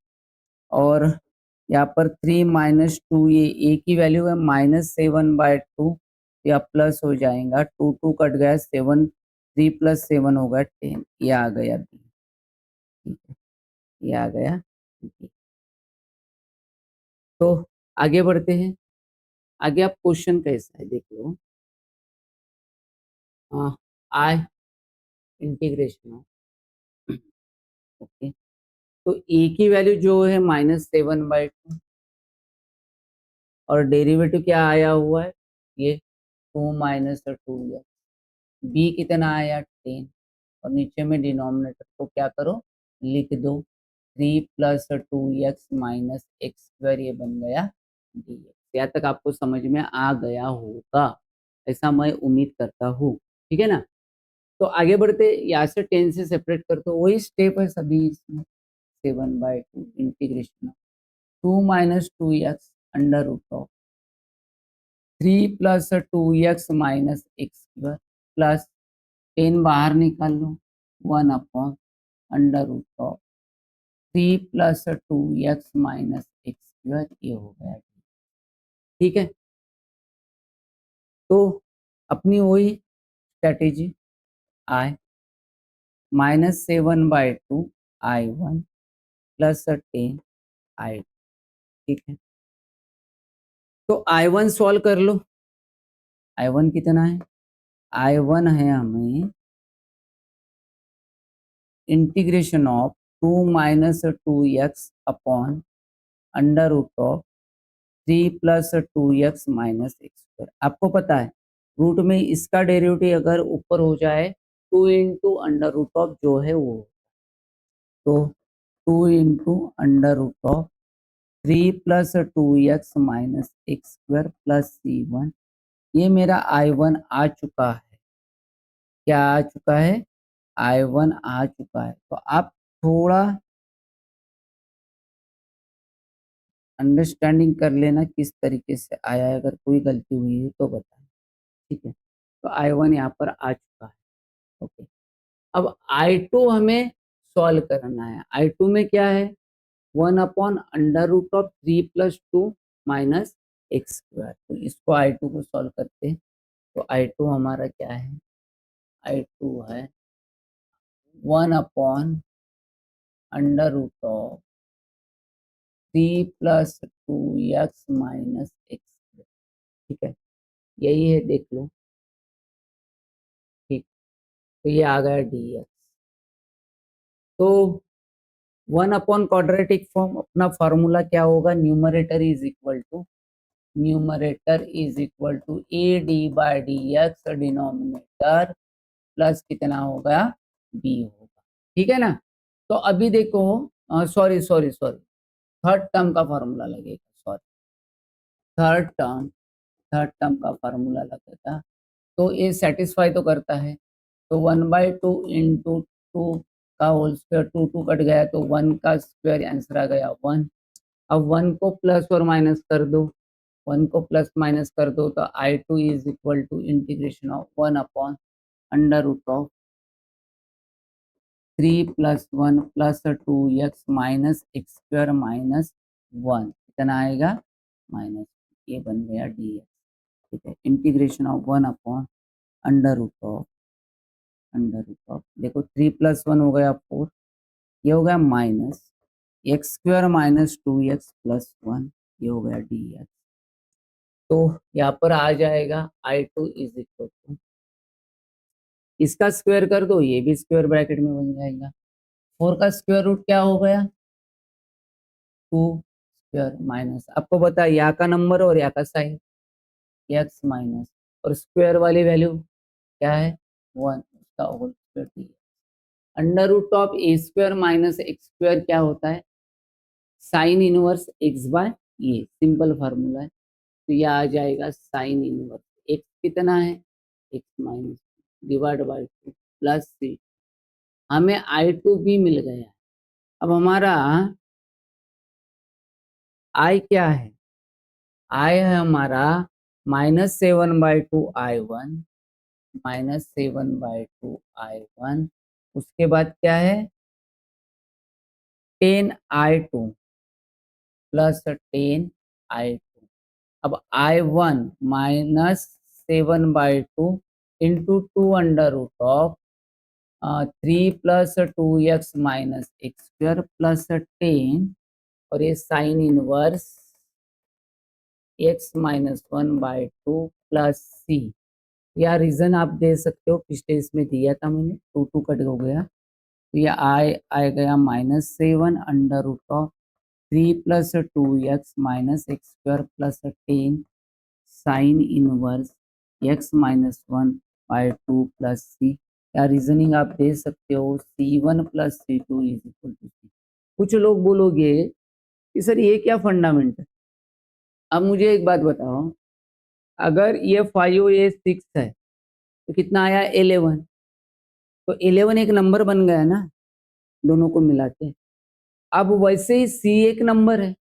और यहाँ पर 3 माइनस 2a, a की वैल्यू है -7/2, या प्लस हो जाएगा, 2 2 कट गया, 7 3 प्लस 7 होगा 10, ये आ गया b, ठीक है, ये आ गया b। तो आगे बढ़ते हैं, आगे आप क्वेश्चन कैसा है देख लो, आई इंटीग्रेशन, ओके। तो ए की वैल्यू जो है -7/2, और डेरिवेटिव क्या आया हुआ है, ये 2 माइनस 2, बी कितना आया 10, और नीचे में डिनोमिनेटर को क्या करो, लिख दो, 3 plus 2x minus x square, ये बन गया dx। यहाँ तक आपको समझ में आ गया होगा, ऐसा मैं उम्मीद करता हूँ, ठीक है ना। तो आगे बढ़ते, यहाँ से 10 से सेपरेट कर दो, वही स्टेप है सभी इसमें, 7/2 integration 2 minus 2x under root of 3 plus 2x minus x square plus 10 बाहर निकाल लो, 1 upon under root of 3 plus 2x minus x square, ये हो गया, ठीक है। तो अपनी वही स्ट्रेटेजी, आई -7/2 I1 प्लस 10 I2, ठीक है। तो I1 सॉल्व कर लो, I1 कितना है, I1 है हमें integration of 2 minus 2x upon under root of 3 plus 2x minus x square. आपको पता है रूट में इसका डेरिवेटिव अगर ऊपर हो जाए 2 इंटू अंडर रूट ऑफ जो है वो, तो 2 into under root of 3 plus 2x minus x square plus c1, ये मेरा I1 आ चुका है, क्या आ चुका है, I1 आ चुका है। तो आप थोड़ा अंडरस्टैंडिंग कर लेना किस तरीके से आया है, अगर कोई गलती हुई है तो बताएं, ठीक है। तो I1 यहाँ पर आ चुका है, ओके। अब I2 हमें सॉल्व करना है, I2 में क्या है, 1 upon under root of 3 plus 2 minus x square. तो इसको I2 को सॉल्व करते हैं, तो I2 हमारा क्या है, I2 है 1/√ऑफ 3 + 2x - x। ठीक है, यही है, देख लो। ठीक, तो ये आ गया dx। तो 1/क्वाड्रेटिक फॉर्म अपना फॉर्मूला क्या होगा, numerator is equal to AD/dx, denominator plus कितना होगा, b होगा। ठीक है ना। तो अभी देखो, sorry sorry sorry, third term का फॉर्मूला लगेगा, सॉरी, थर्ड टर्म का फॉर्मूला लगेगा। तो ये सेटिस्फाई तो करता है, तो 1/2 इंटू 2 का होल स्क्वायर, 2 कट गया तो 1 का स्क्वायर, आंसर आ गया 1। अब 1 को प्लस और माइनस कर दो, 1 को प्लस माइनस कर दो, तो I2 is equal to integration of 1/√ऑफ 3 + 1 + 2x - x² - 1, कितना आएगा, माइनस, ये बन गया dx। ठीक है, इंटीग्रेशन ऑफ 1/√ऑफ देखो 3 + 1 हो गया 4, ये हो गया माइनस x² - 2x + 1, ये हो गया dx। तो यहाँ पर आ जाएगा I2 इज इक्वल टू, इसका स्क्वायर कर दो, ये भी स्क्वायर ब्रैकेट में बन जाएगा। 4 का स्क्वायर रूट क्या हो गया, 2 स्क्वायर माइनस, आपको पता है यहाँ का नंबर और यहाँ का साइन, x माइनस, और स्क्वायर वाली वैल्यू क्या है 1, उसका होल स्क्वायर दिया। √A² - x² क्या होता है, sine inverse x/a, simple formula है। तो यह आ जाएगा साइन इनवर्स x कितना है, x minus divide by 2 plus c। हमें I2 भी मिल गया। अब हमारा I क्या है, I है हमारा -7/2 I1 -7/2 I1, उसके बाद क्या है 10 I2 प्लस 10 I2। अब I1 -7/2 into 2/√ऑफ 3 + 2x - x² plus 10, और ये sine inverse x - 1/2 plus c। या रीजन आप दे सकते हो, पिछले इसमें दिया था मैंने, 2 कट हो गया, तो ये आ गया -7/√ऑफ 3 + 2x - x² plus 10 sine inverse x - 1/2 plus c। या रीजनिंग आप दे सकते हो, C1 + C2 is equal to c। कुछ लोग बोलोगे कि सर ये क्या फंडामेंट है। अब मुझे एक बात बताओ, अगर ये 5 और ये 6 है तो कितना आया 11, तो 11 एक नंबर बन गया ना, दोनों को मिलाते। अब वैसे ही C एक नंबर है,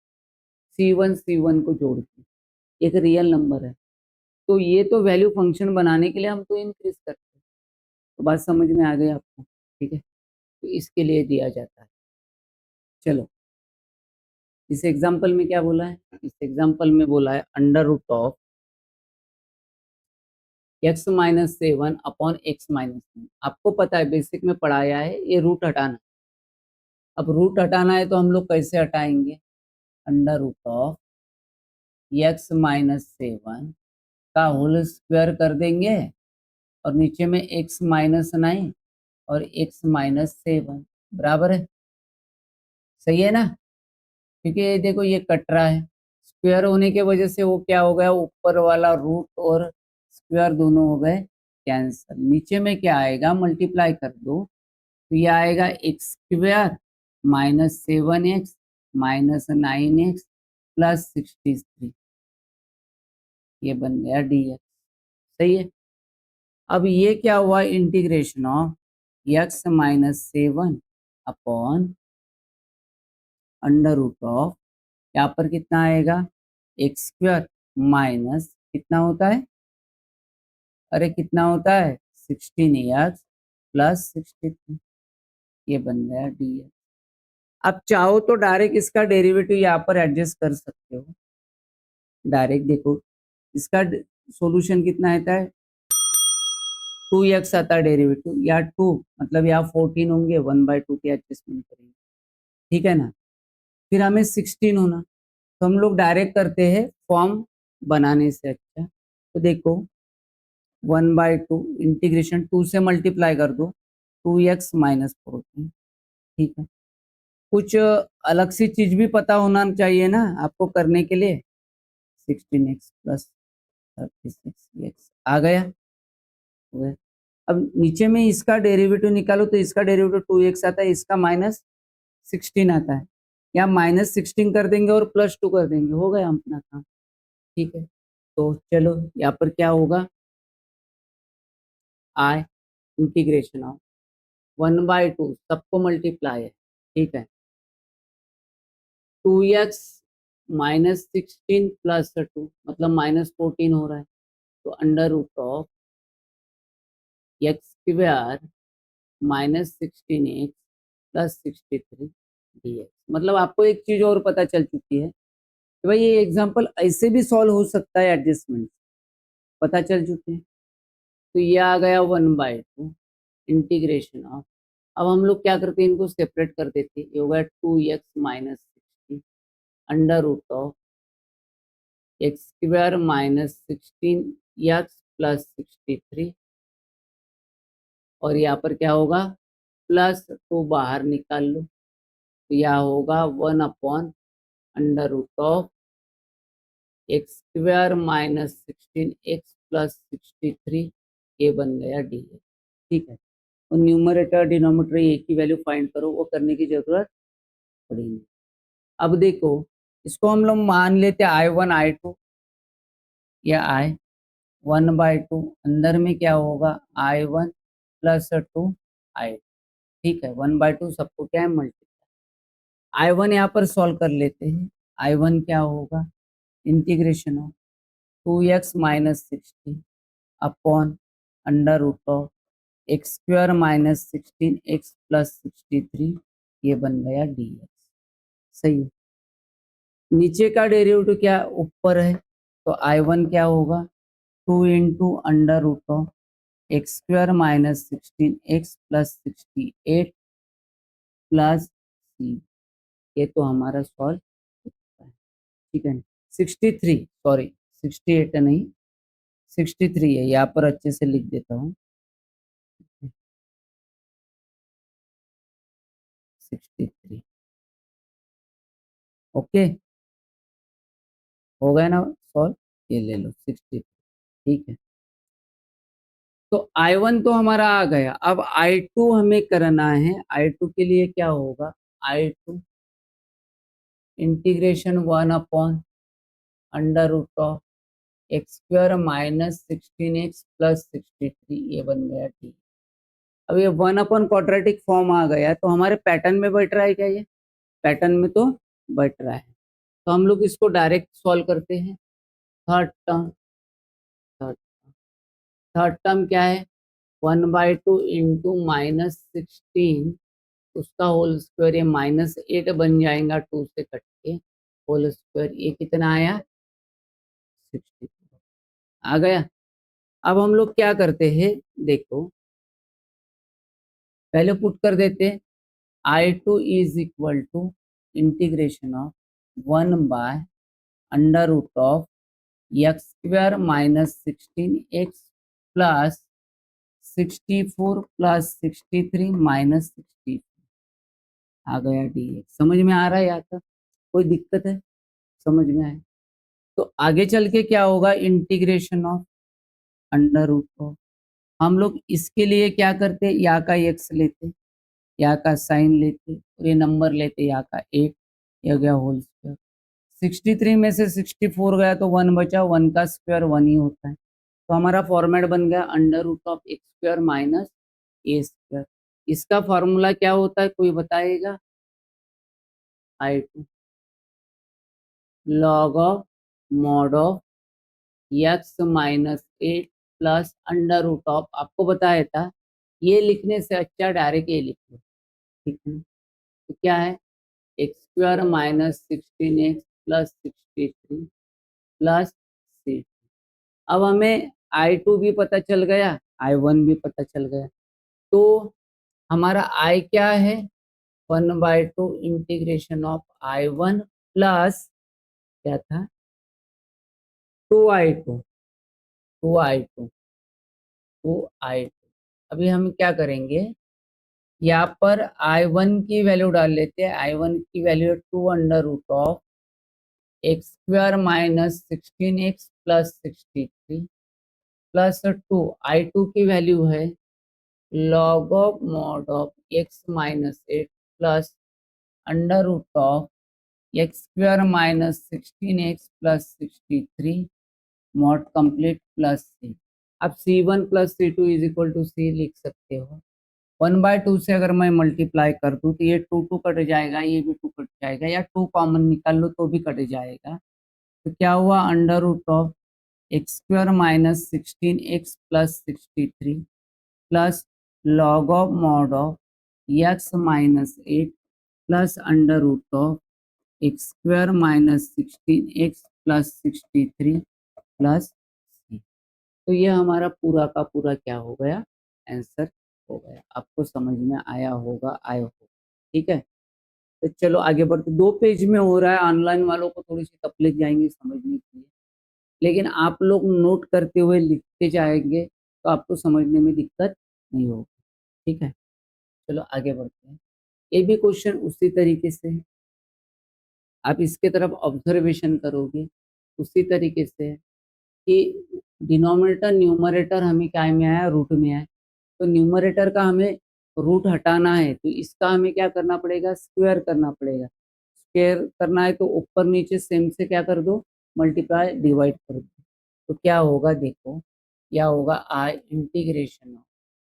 C1 को जोड़ के एक रियल नंबर है, तो ये तो वैल्यू फंक्शन बनाने के लिए हम तो इंक्रीज करते हैं। तो बात समझ में आ गई आपको, ठीक है। तो इसके लिए दिया जाता है। चलो, इस एग्जाम्पल में क्या बोला है, इस एग्जाम्पल में बोला है √ऑफ x - 7/x - 9। आपको पता है, बेसिक में पढ़ाया है, ये रूट हटाना। अब रूट हटाना है तो हम लोग कैसे हटाएंगे, √ऑफ x - 7 का होल स्क्वायर कर देंगे, और नीचे में x - 9 और x - 7 बराबर है, सही है ना। क्योंकि ये देखो ये कट रहा है, स्क्वायर होने के वजह से वो क्या हो गया, ऊपर वाला रूट और स्क्वायर दोनों हो गए कैंसिल। नीचे में क्या आएगा, मल्टीप्लाई कर दो, तो ये आएगा x² - 7x - 9x प्लस 63, ये बन गया dx, सही है। अब ये क्या हुआ, integration of x - 7 upon √of, यहाँ पर कितना आएगा x² माइनस कितना होता है, अरे कितना होता है 16x प्लस 63, ये बन गया dx। अब चाहो तो डायरेक्ट इसका डेरिवेटिव यहाँ पर एडजस्ट कर सकते हो, डायरेक्ट देखो, इसका सॉल्यूशन कितना आता है, 2x आता है डेरिवेटिव, या 2 मतलब यहाँ 14 होंगे, 1/2 के एडजस्टमेंट करेंगे, ठीक है ना। फिर हमें 16 होना, तो हम लोग डायरेक्ट करते हैं फॉर्म बनाने से अच्छा। तो देखो 1/2 इंटीग्रेशन 2 से मल्टीप्लाई कर दो, 2x-14, ठीक है। कुछ अलग सी चीज भी पता होना चाहिए ना आपको करने के लिए। 16x प्लस 36x आ गया, हो गया। अब नीचे में इसका डेरिवेटिव निकालो, तो इसका डेरिवेटिव 2x आता है, इसका -16 आता है, या -16 कर देंगे और +2 कर देंगे, हो गया अपना काम, ठीक है। तो चलो यहाँ पर क्या होगा, आई इंटीग्रेशन ऑफ 1/2 सबको मल्टीप्लाई है, ठीक है, 2x-16 + 2 मतलब -14 हो रहा है, तो √(x² -16x + 63 dx। मतलब आपको एक चीज और पता चल चुकी है कि भाई ये एग्जांपल ऐसे भी सॉल्व हो सकता है, एडजस्टमेंट पता चल चुके हैं। तो ये आ गया 1/2 इंटीग्रेशन ऑफ, अब हम लोग क्या करते हैं, इनको सेपरेट कर देते हैं, ये होगा 2x-16 √(x² -16x + 63, और यहाँ पर क्या होगा, +2 बाहर निकाल लो, तो यह होगा 1/√(x² -16x + 63, ये बन गया dx, ठीक है। और न्यूमरेटर डिनोमिनेटर एक ही वैल्यू फाइंड करो, वो करने की जरूरत पड़ेगी। अब देखो इसको हम लोग मान लेते I1 I2, या I 1/2, अंदर में क्या होगा I1 + 2 I2, ठीक है, 1/2 सबको क्या है मल्टीप्लाई। I1 यहाँ पर सॉल्व कर लेते हैं, I1 क्या होगा, integration of 2x-16 upon √(x² -16x + 63, ये बन गया dx, सही है। नीचे का डेरिवेटिव क्या ऊपर है, तो I1 क्या होगा, 2 × √(x² -16x + 68 + c, ये तो हमारा सॉल्व होता है, ठीक है। 63, सॉरी 68 नहीं, 63 है, यहाँ पर अच्छे से लिख देता हूँ, 63, ओके, हो गया ना सॉल्व, ये ले लो 63, ठीक है। तो I1 तो हमारा आ गया, अब I2 हमें करना है। I2 के लिए क्या होगा, I2 इंटीग्रेशन 1/√(x² -16x + 63, ये बन गया ठीक। अब ये 1/क्वाड्रेटिक फॉर्म आ गया, तो हमारे पैटर्न में बैठ रहा है क्या, ये पैटर्न में तो बैठ रहा है, तो हम लोग इसको डायरेक्ट सॉल्व करते हैं। Third term, third third term क्या है, 1/2 इंटू -16, उसका होल स्क्वायर, ये -8 बन जाएगा 2 से कट के, होल स्क्वायर, ये कितना आया 60 आ गया। अब हम लोग क्या करते हैं, देखो पहले पुट कर देते हैं, I2 is equal to integration of 1/√(x² -16x + 64 + 63 -60, आ गया dx। समझ में आ रहा है, यहाँ तक कोई दिक्कत है, समझ में आए। तो आगे चल के क्या होगा, इंटीग्रेशन ऑफ √, हम लोग इसके लिए क्या करते, यहाँ का x लेते, यहाँ का साइन लेते, और ये नंबर लेते, यहाँ का 8, ये गया होल स्क्वायर, 63 में से 64 गया तो 1 बचा, 1 का स्क्वायर 1 ही होता है, तो हमारा फॉर्मेट बन गया √(x² -a²। इसका फॉर्मूला क्या होता है, कोई बताएगा, I2 log of mod of x -8 plus √, आपको बताया था, ये लिखने से अच्छा डायरेक्ट ये लिख लो, ठीक है। तो क्या है, x² -16x + 63 प्लस सी। अब हमें I2 भी पता चल गया, I1 भी पता चल गया, तो हमारा I क्या है, 1/2 इंटीग्रेशन ऑफ I1 प्लस क्या था 2I2, 2I2, 2I2। अभी हम क्या करेंगे, यहाँ पर I1 की वैल्यू डाल लेते हैं। I1 की वैल्यू है 2 √ x² minus 16x plus 63 plus 2। I2 की वैल्यू है log of mod of x minus 8 plus √x² minus 16x plus 63 mod complete plus c। अब C1 plus C2 is equal to C लिख सकते हो। 1/2 से अगर मैं मल्टीप्लाई कर दूं तो ये 2 कट जाएगा, ये भी 2 कट जाएगा, या 2 कॉमन निकाल लो तो भी कट जाएगा। तो क्या हुआ, √x² minus 16x plus 63 plus log of mod of x minus 8 plus √x² minus 16x plus 63 plus c। तो ये हमारा पूरा का पूरा क्या हो गया, आंसर हो गया। आपको समझ में आया होगा, आई होप। ठीक है, तो चलो आगे बढ़ते। 2 पेज में हो रहा है, ऑनलाइन वालों को थोड़ी सी तकलीफ जाएंगी समझने के लिए, लेकिन आप लोग नोट करते हुए लिखते जाएंगे तो आपको समझने में दिक्कत नहीं होगी। ठीक है, चलो आगे बढ़ते हैं। ये भी क्वेश्चन उसी तरीके से है, आप इसके तरफ ऑब्जर्वेशन करोगे उसी तरीके से है कि डिनोमिनेटर न्यूमरेटर हमें क्या में आया, रूट में आया। तो न्यूमरेटर का हमें रूट हटाना है, तो इसका हमें क्या करना पड़ेगा, स्क्वायर करना पड़ेगा। स्क्वायर करना है तो ऊपर नीचे सेम से क्या कर दो, मल्टीप्लाई डिवाइड कर दो। तो क्या होगा, देखो क्या होगा, आई इंटीग्रेशन ऑफ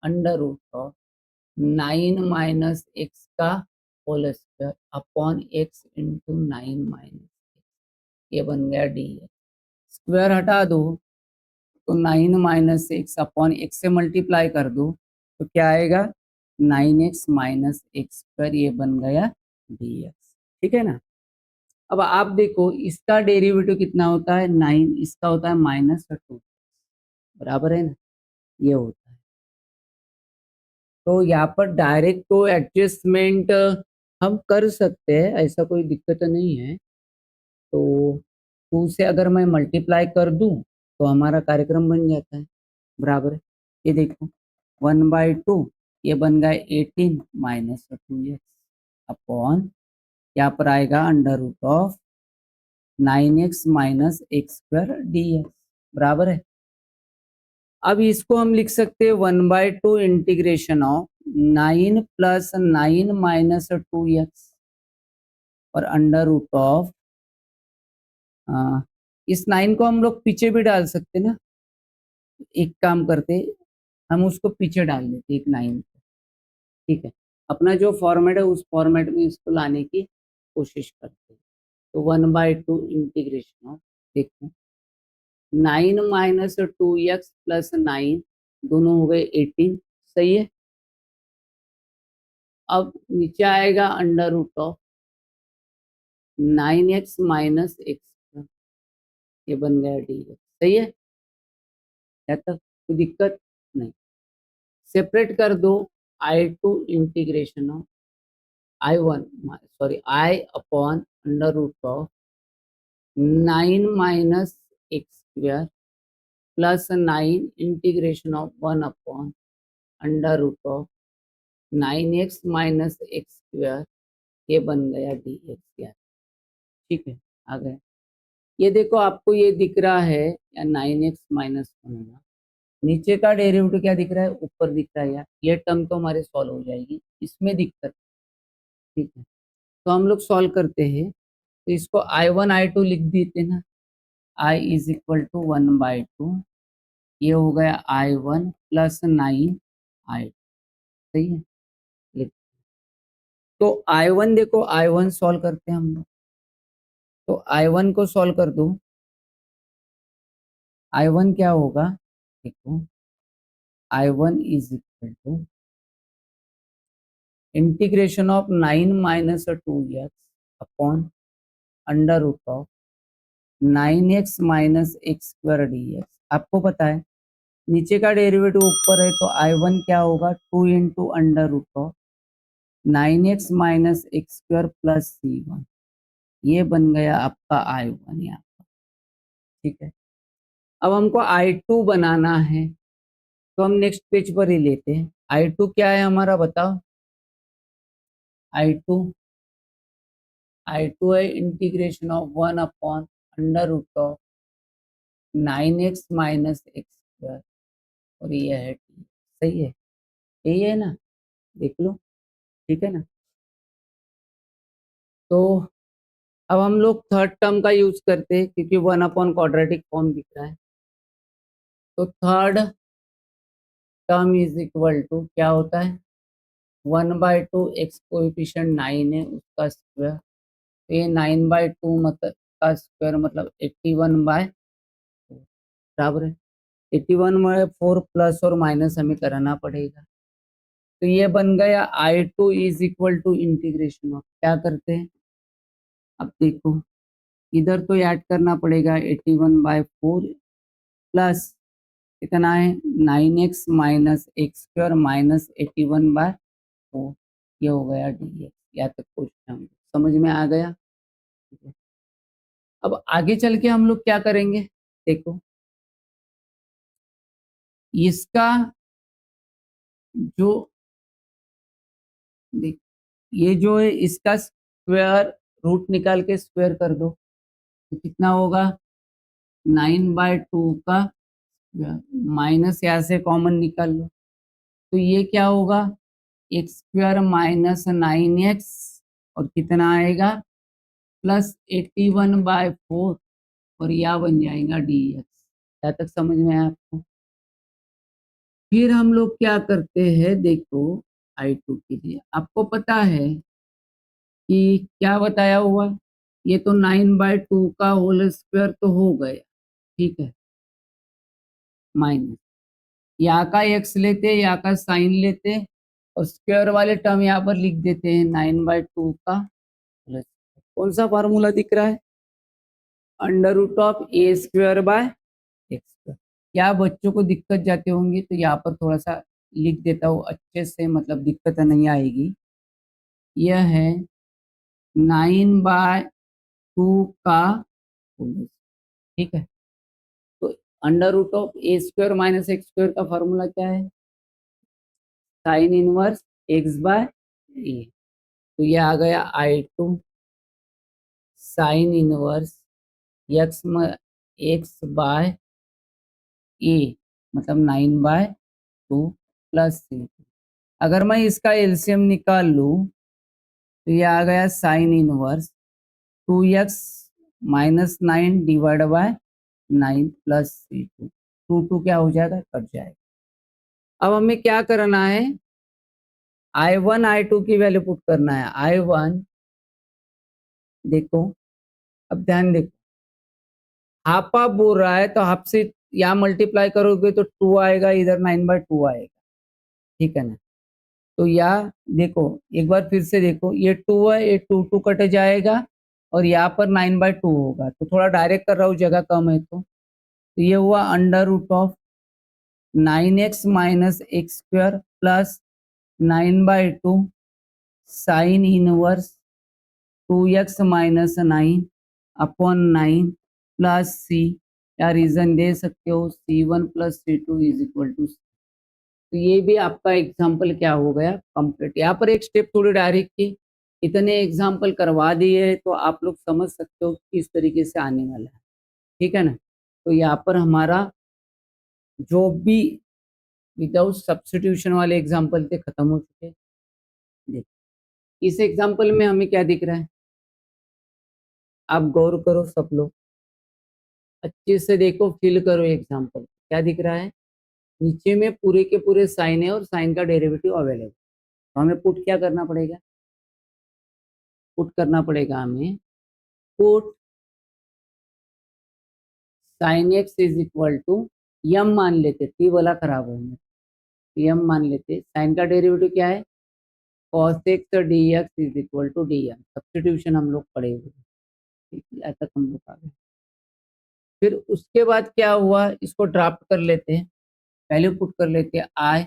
√9 - x का whole square upon x into 9 - x, ये बन गया डी। स्क्वायर हटा दो तो 9 - x अपॉन x से मल्टीप्लाई कर दो तो क्या आएगा, 9x माइनस एक्स स्क्वायर, ये बन गया dx। ठीक है ना। अब आप देखो इसका डेरिवेटिव कितना होता है, 9, इसका होता है -2, बराबर है ना, ये होता है। तो यहाँ पर डायरेक्ट तो एडजस्टमेंट हम कर सकते हैं, ऐसा कोई दिक्कत नहीं है। तो 2 से अगर मैं मल्टीप्लाई कर दूं तो हमारा कार्यक्रम बन जाता है, बराबर है। ये देखो 1/2, ये बन गया 18 माइनस 2x अपॉन, यहाँ पर आएगा √9x minus x square dx, बराबर है। अब इसको हम लिख सकते हैं 1/2 integration of 9 plus 9 minus 2x और √, इस 9 को हम लोग पीछे भी डाल सकते ना। एक काम करते, हम उसको पीछे डाल देते एक 9 को। ठीक है, अपना जो फॉर्मेट है उस फॉर्मेट में इसको लाने की कोशिश करते हैं। तो 1/2 इंटीग्रेशन ऑफ, देखो 9 माइनस 2x प्लस 9 दोनों हो गए 18, सही है। अब नीचे आएगा √9x माइनस एक्स, ये बन गया dx, सही है। क्या तक कोई दिक्कत नहीं। सेपरेट कर दो, I2 integration of I1, sorry I upon √9 minus x square plus 9 integration of 1 upon √9x minus x square, ये बन गया dx यार। ठीक है, आ गया। ये देखो आपको ये दिख रहा है या 9x माइनस 1 होगा, नीचे का डेरिवेटिव क्या दिख रहा है, ऊपर दिख रहा है यार। ये टर्म तो हमारे सॉल्व हो जाएगी, इसमें दिक्कत। ठीक है, तो हम लोग सॉल्व करते हैं, तो इसको I1 I2 लिख देते ना। I इज इक्वल टू 1/2, ये हो गया I1 प्लस 9I2, सही है। लिख, तो I1 देखो, I1 सॉल्व करते हैं हम लोग, तो I1 को सॉल्व कर दो। I1 क्या होगा, देखो I1 is equal to integration of 9 - 2x अपॉन √9 9x minus x square d x. आपको पता है नीचे का डेरिवेटिव ऊपर है तो I1 क्या होगा 2 into under root of 9x minus x square plus C1। ये बन गया आपका I1 यहाँ पर। ठीक है, अब हमको I2 बनाना है तो हम नेक्स्ट पेज पर ही लेते हैं। I2 क्या है हमारा बताओ। I2 I2 है integration of 1 upon under root of 9x minus x square और ये है t। सही है, यही है ना, देख लो। ठीक है ना, तो अब हम लोग थर्ड टर्म का यूज करते हैं क्योंकि 1 अपॉन क्वाड्रेटिक फॉर्म दिख रहा है। तो third term is equal to क्या होता है 1/2 एक्स कोएफिशिएंट 9 है उसका स्क्वायर। तो ये 9/2 मतलब का स्क्वायर मतलब 81/4 बराबर है। 81/4 प्लस और माइनस हमें कराना पड़ेगा। तो ये बन गया I2 is equal to integration of, क्या करते हैं अब देखो, इधर तो ऐड करना पड़ेगा 81/4 प्लस कितना है 9x minus x square minus 81/4। ये हो गया डी एक्स। या तक क्वेश्चन समझ में आ गया। ठीक है, अब आगे चल के हम लोग क्या करेंगे देखो, इसका जो देख ये जो है इसका स्क्वायर रूट निकाल के स्क्वायर कर दो तो कितना होगा 9/2 का माइनस यहाँ से कॉमन निकाल लो तो ये क्या होगा एक्स स्क्वायर माइनस 9x और कितना आएगा प्लस 81/4 और यह बन जाएगा डी एक्स। क्या तक समझ में आया आपको। फिर हम लोग क्या करते हैं देखो, I2 के लिए आपको पता है कि क्या बताया हुआ, ये तो 9/2 का होल स्क्वायर तो हो गया। ठीक है, माइनस यहाँ का एक्स लेते यहाँ का साइन लेते और स्क्वायर वाले टर्म यहाँ पर लिख देते हैं 9/2 का होल स्क्वायर। कौन सा फार्मूला दिख रहा है under root of a square by x square. क्या बच्चों को दिक्कत जाते होंगे तो यहाँ पर थोड़ा सा लिख देता हूँ अच्छे से, मतलब दिक्कत नहीं आएगी। यह है 9/2 का होल स्क्वायर। ठीक है, तो under root of a square minus x square का फॉर्मूला क्या है sine inverse x by a. तो ये आ गया I2 sine inverse x x by a मतलब 9/2 प्लस C। अगर मैं इसका एलसीएम निकाल लूं तो ये आ गया sign inverse 2x minus 9 divide by 9 plus C2। 2 क्या हो जाएगा कट जाएगा। अब हमें क्या करना है I1 I2 की वैल्यू पुट करना है। I1 देखो, अब ध्यान देखो, हाफ हाफ बोल रहा है तो हाफ से यहाँ मल्टीप्लाई करोगे तो 2 आएगा, इधर 9/2 आएगा। ठीक है ना, तो यहाँ देखो एक बार फिर से देखो, ये 2 है, ये 2 कट जाएगा और यहाँ पर 9/2 होगा। तो थोड़ा डायरेक्ट कर रहा हूँ, जगह कम है तो ये हुआ under root of 9x minus x square plus 9/2 sine inverse 2x minus 9 upon 9 plus C। या रीजन दे सकते हो C1 plus C2 is equal to. तो ये भी आपका एग्जाम्पल क्या हो गया कंप्लीट। यहाँ पर एक स्टेप थोड़ी डायरेक्ट की, इतने एग्जाम्पल करवा दिए तो आप लोग समझ सकते हो किस तरीके से आने वाला है। ठीक है ना, तो यहाँ पर हमारा जो भी विदाउट सब्स्टिट्यूशन वाले एग्जाम्पल थे खत्म हो चुके। देख इस एग्जाम्पल में हमें क्या दिख रहा है, आप गौर करो सब लोग अच्छे से देखो, फिल करो एग्जाम्पल। क्या दिख रहा है नीचे में पूरे के पूरे साइन है और साइन का डेरिवेटिव अवेलेबल। तो हमें पुट क्या करना पड़ेगा, पुट करना पड़ेगा हमें put sine x is equal to यम मान लेते, टी वाला खराब होंगे, यम मान लेते। साइन का डेरिवेटिव क्या है cos x d x is equal to d m. Substitution हम लोग पढ़े हुए, ठीक है, ऐसा हम लोग आ गए। फिर उसके बाद क्या हुआ, इसको ड्राफ्ट कर लेते हैं, वैल्यू पुट कर लेते हैं आई,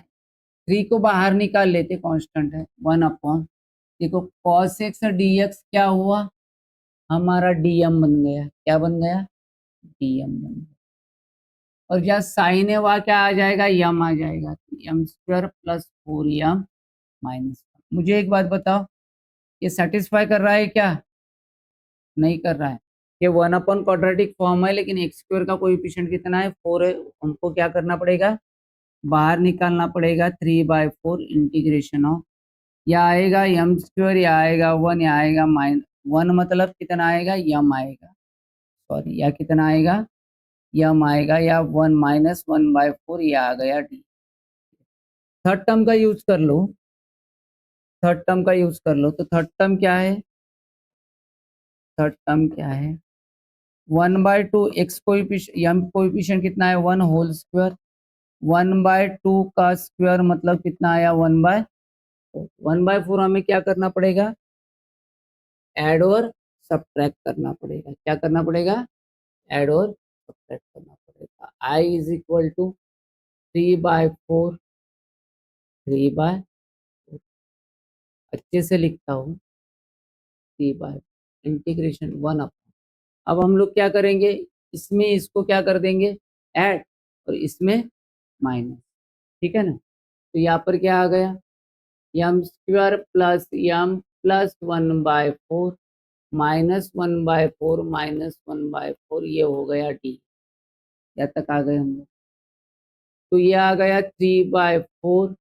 3 को बाहर निकाल लेते, कांस्टेंट है 1 अपॉन, देखो cos x dx क्या हुआ, हमारा dm बन गया, क्या बन गया, dm बन गया। और जहाँ साइन है वहाँ क्या आ जाएगा, यम आ जाएगा, M square plus 4m minus. मुझे एक बात बताओ, ये सेटिस्फाई कर रहा है क्या, नहीं कर रहा है। ये 1 अपॉन क्वाड्रेटिक फॉर्म है, लेकिन एक्स स्क्वायर का कोएफिशिएंट कितना है, 4 है, हमको क्या करना पड़ेगा, बाहर निकालना पड़ेगा, 3/4 इंटीग्रेशन ऑफ, या आएगा एम स्क्वायर, या आएगा 1, या आएगा माइन 1, मतलब कितना आएगा, यम आएगा, सॉरी, या कितना आएगा, यम आएगा, या 1 माइनस 1/4, ये आ गया डी। थर्ड टर्म का यूज कर लो, थर्ड टर्म का यूज कर लो, तो थर्ड टर्म क्या है, थर्ड टर्म क्या है, 1/2 एक्स कोएफिशिएंट, यम कोएफिशिएंट कितना है, 1 होल स्क्वायर, 1/2 का स्क्वायर मतलब कितना आया, 1/4 हमें क्या करना पड़ेगा, ऐड और सब्ट्रैक्ट करना पड़ेगा, क्या करना पड़ेगा, ऐड और सब्ट्रैक्ट करना पड़ेगा। आई इज इक्वल टू 3/4, 3/, अच्छे से लिखता हूँ, 3/, इंटीग्रेशन 1 अप। अब हम लोग क्या करेंगे, इसमें इसको क्या कर देंगे, ऐड, और इसमें माइनस, ठीक है ना। तो यहाँ पर क्या आ गया, यम स्क्वायर प्लस यम प्लस 1/4 माइनस 1/4 माइनस 1/4, ये हो गया डी। यहाँ तक आ गए हम लोग। तो ये आ गया 3/4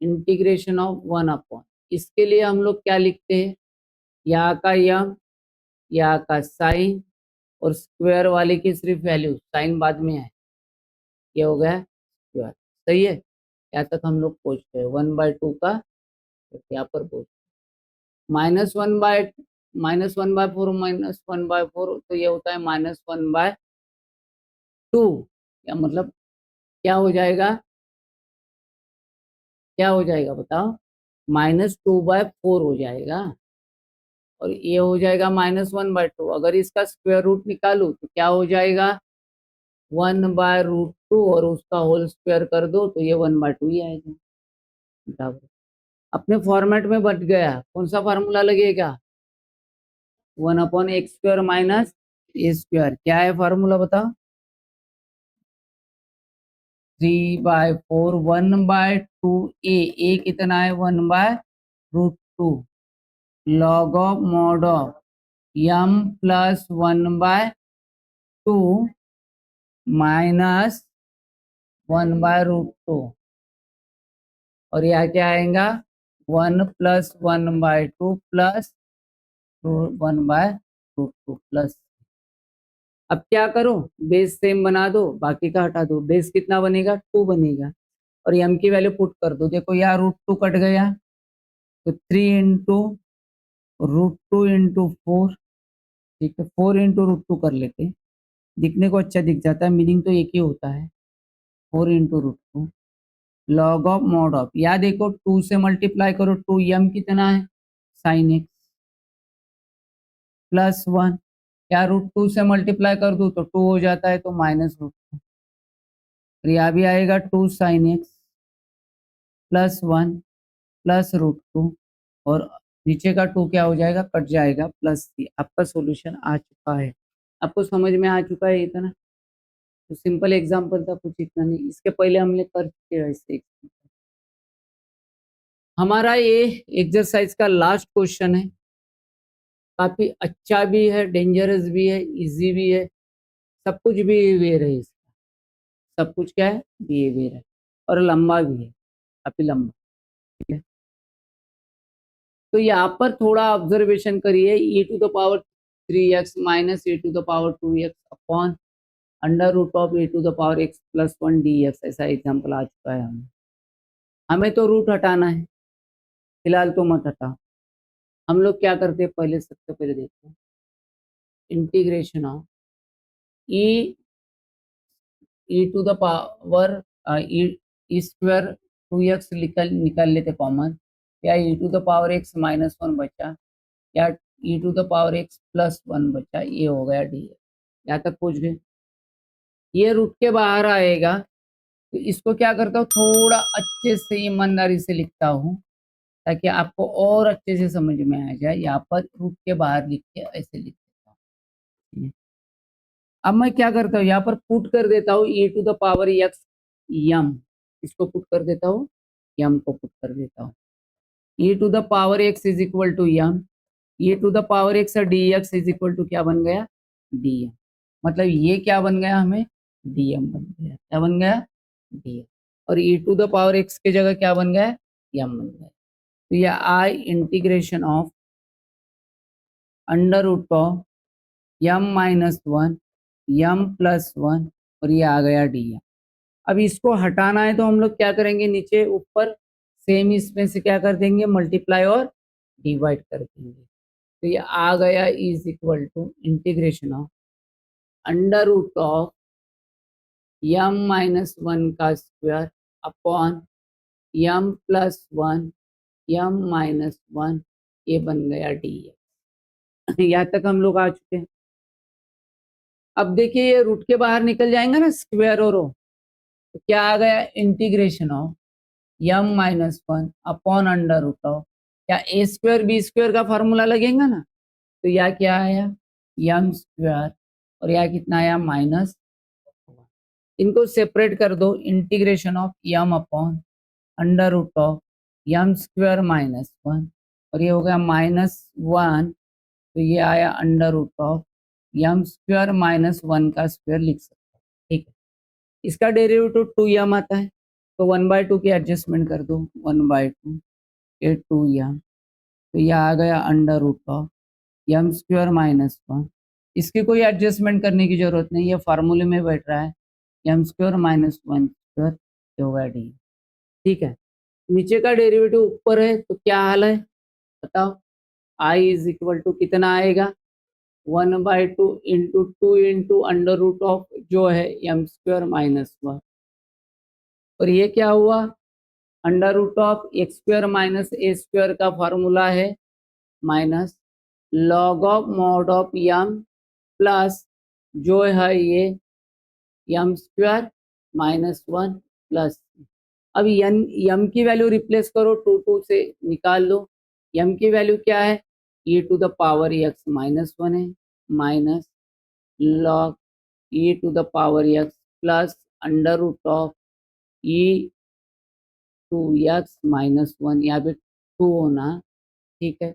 इंटीग्रेशन ऑफ 1 अपॉन, इसके लिए हम लोग क्या लिखते हैं, यहाँ का यम, यहाँ का साइन, और स्क्वायर वाले की सिर्फ वैल्यू, साइन बाद में है, ये हो गया स्क्वायर, सही है। यहाँ तक हम लोग पहुँच गए 1/2 का, तो यहाँ पर पहुँच -1/4 -1/4 तो ये होता है -1/2, या मतलब क्या हो जाएगा, क्या हो जाएगा बताओ, -2/4 हो जाएगा, और ये हो जाएगा -1/2। अगर इसका स्क्वायर रूट निकालू तो क्या हो जाएगा, 1/√2, और उसका होल स्क्वायर कर दो तो ये 1/2 ही आएगा, बराबर। अपने फॉर्मेट में बच गया, कौन सा फार्मूला लगेगा, 1/x² माइनस ए स्क्वायर, क्या है फार्मूला बताओ, 3/4 1/2 ए कितना है, 1/√2 log of mod of m plus 1/2 minus 1/√2, और यहाँ क्या आएगा, 1 प्लस 1/2 प्लस 1/√2 प्लस। अब क्या करो, बेस सेम बना दो, बाकी का हटा दो, बेस कितना बनेगा, 2 बनेगा, और एम की वैल्यू पुट कर दो, देखो यहाँ √2 कट गया, तो 3 इंटू √2 इंटू 4, ठीक है, 4 इंटू √2 कर लेते, दिखने को अच्छा दिख जाता है, मीनिंग तो एक ही होता है, 4 into √2 log of mod of, या देखो 2 से मल्टीप्लाई करो, 2 एम कितना है, साइन एक्स प्लस 1, क्या √2 से मल्टीप्लाई कर दूं तो 2 हो जाता है, तो -√2, और यहाँ भी आएगा 2 साइन एक्स प्लस 1 प्लस √2, और नीचे का 2 क्या हो जाएगा, कट जाएगा, +3। आपका सॉल्यूशन आ चुका है, आपको समझ में आ चुका है इतना, तो सिंपल एग्जांपल था, कुछ इतना नहीं, इसके पहले हमने कर चुके हैं ऐसे। हमारा ये एक्सरसाइज का लास्ट क्वेश्चन है, काफी अच्छा भी है, डेंजरस भी है, इजी भी है, सब कुछ बिहेवियर है इसका, सब कुछ क्या है, बिहेवियर है, और लंबा भी है, काफी लंबा, ठीक है। तो यहाँ पर थोड़ा ऑब्जर्वेशन करिए, e⁻³ minus e⁻²x upon √(e⁻x+1 dx), ऐसा एग्जाम्पल आ चुका है हमें तो रूट हटाना है, फिलहाल तो मत हटाओ। हम लोग क्या करते हैं, पहले सबसे पहले देखते हैं, इंटीग्रेशन ऑफ e² 2x निकाल लेते कॉमन, या e⁻x-1 बचा, या e⁻x+1 बचा, ये हो गया डी। यहाँ तक पूछ गए, ये रूट के बाहर आएगा, तो इसको क्या करता हूँ, थोड़ा अच्छे से ईमानदारी से लिखता हूँ ताकि आपको और अच्छे से समझ में आ जाए। यहाँ पर रूट के बाहर लिख के ऐसे लिख देता हूँ। अब मैं क्या करता हूँ, यहाँ पर पुट कर देता हूँ e to the power x m, इसको पुट कर देता हूँ, यम को पुट कर देता हूँ। e to the power x is equal to m, e to the power x और dx इज इक्वल टू क्या बन गया, dm। मतलब ये क्या बन गया, हमें dm बन गया। क्या बन गया, dm। और e to the power x की जगह क्या बन गया, यम बन गया। तो ये I integration of under root of m minus one m plus one, और ये आ गया डी एम। अब इसको हटाना है तो हम लोग क्या करेंगे, नीचे ऊपर सेम इसमें से क्या कर देंगे, मल्टीप्लाई और डिवाइड कर देंगे। तो ये आ गया is equal to integration of under root of m minus one का square upon m plus one m minus one, ये बन गया डी एम। यहाँ तक हम लोग आ चुके हैं। अब देखिए ये रूट के बाहर निकल जाएंगे ना स्क्वायर और रो, तो क्या आ गया, integration of m minus one upon under root of, क्या ए स्क्वायर बी स्क्वायर का फॉर्मूला लगेगा ना, तो यह क्या आया, यम स्क्वायर, और यह कितना आया, माइनस। इनको सेपरेट कर दो, integration of m upon under root of m square minus one, और ये हो गया माइनस वन, तो ये आया under root of m square minus one का स्क्वायर लिख सकते हैं। ठीक है, इसका डेरिवेटिव टू यम आता है, तो 1/2 की एडजस्टमेंट कर दो, 1/2 ये टू यम, तो यह आ गया under root of m square minus one. इसकी कोई एडजस्टमेंट करने की जरूरत नहीं, ये फार्मूले में बैठ रहा है, यम स्क्वायर माइनस वन स्क्वायर, ये होगा डी। ठीक है, नीचे का डेरिवेटिव ऊपर है, तो क्या हाल है बताओ, आई इज इक्वल टू कितना आएगा, 1/2 into two into under root of जो है एम स्क्वायर माइनस वन, और ये क्या हुआ, under root of x square minus a square का फॉर्मूला है minus log of mod of m plus जो है ये m square minus one plus. अब यम की वैल्यू रिप्लेस करो, टू से निकाल लो, यम की वैल्यू क्या है, e to the power x minus one है, minus log e to the power x plus under root of e to x minus one, यहाँ पे टू होना, ठीक है,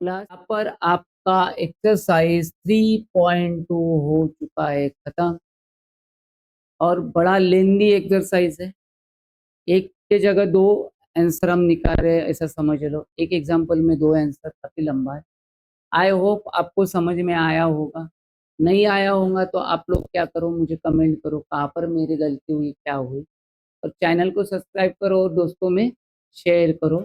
प्लस यहाँ पर आपका एक्सरसाइज 3.2 हो चुका है खत्म, और बड़ा लेंदी एक्सरसाइज है, एक के जगह दो आंसर हम निकाल रहे हैं ऐसा समझ लो, एक एग्जाम्पल में दो आंसर काफी लंबा है। आई होप आपको समझ में आया होगा, नहीं आया होगा तो आप लोग क्या करो, मुझे कमेंट करो कहाँ पर मेरी गलती हुई, क्या हुई, और चैनल को सब्सक्राइब करो और दोस्तों में शेयर करो।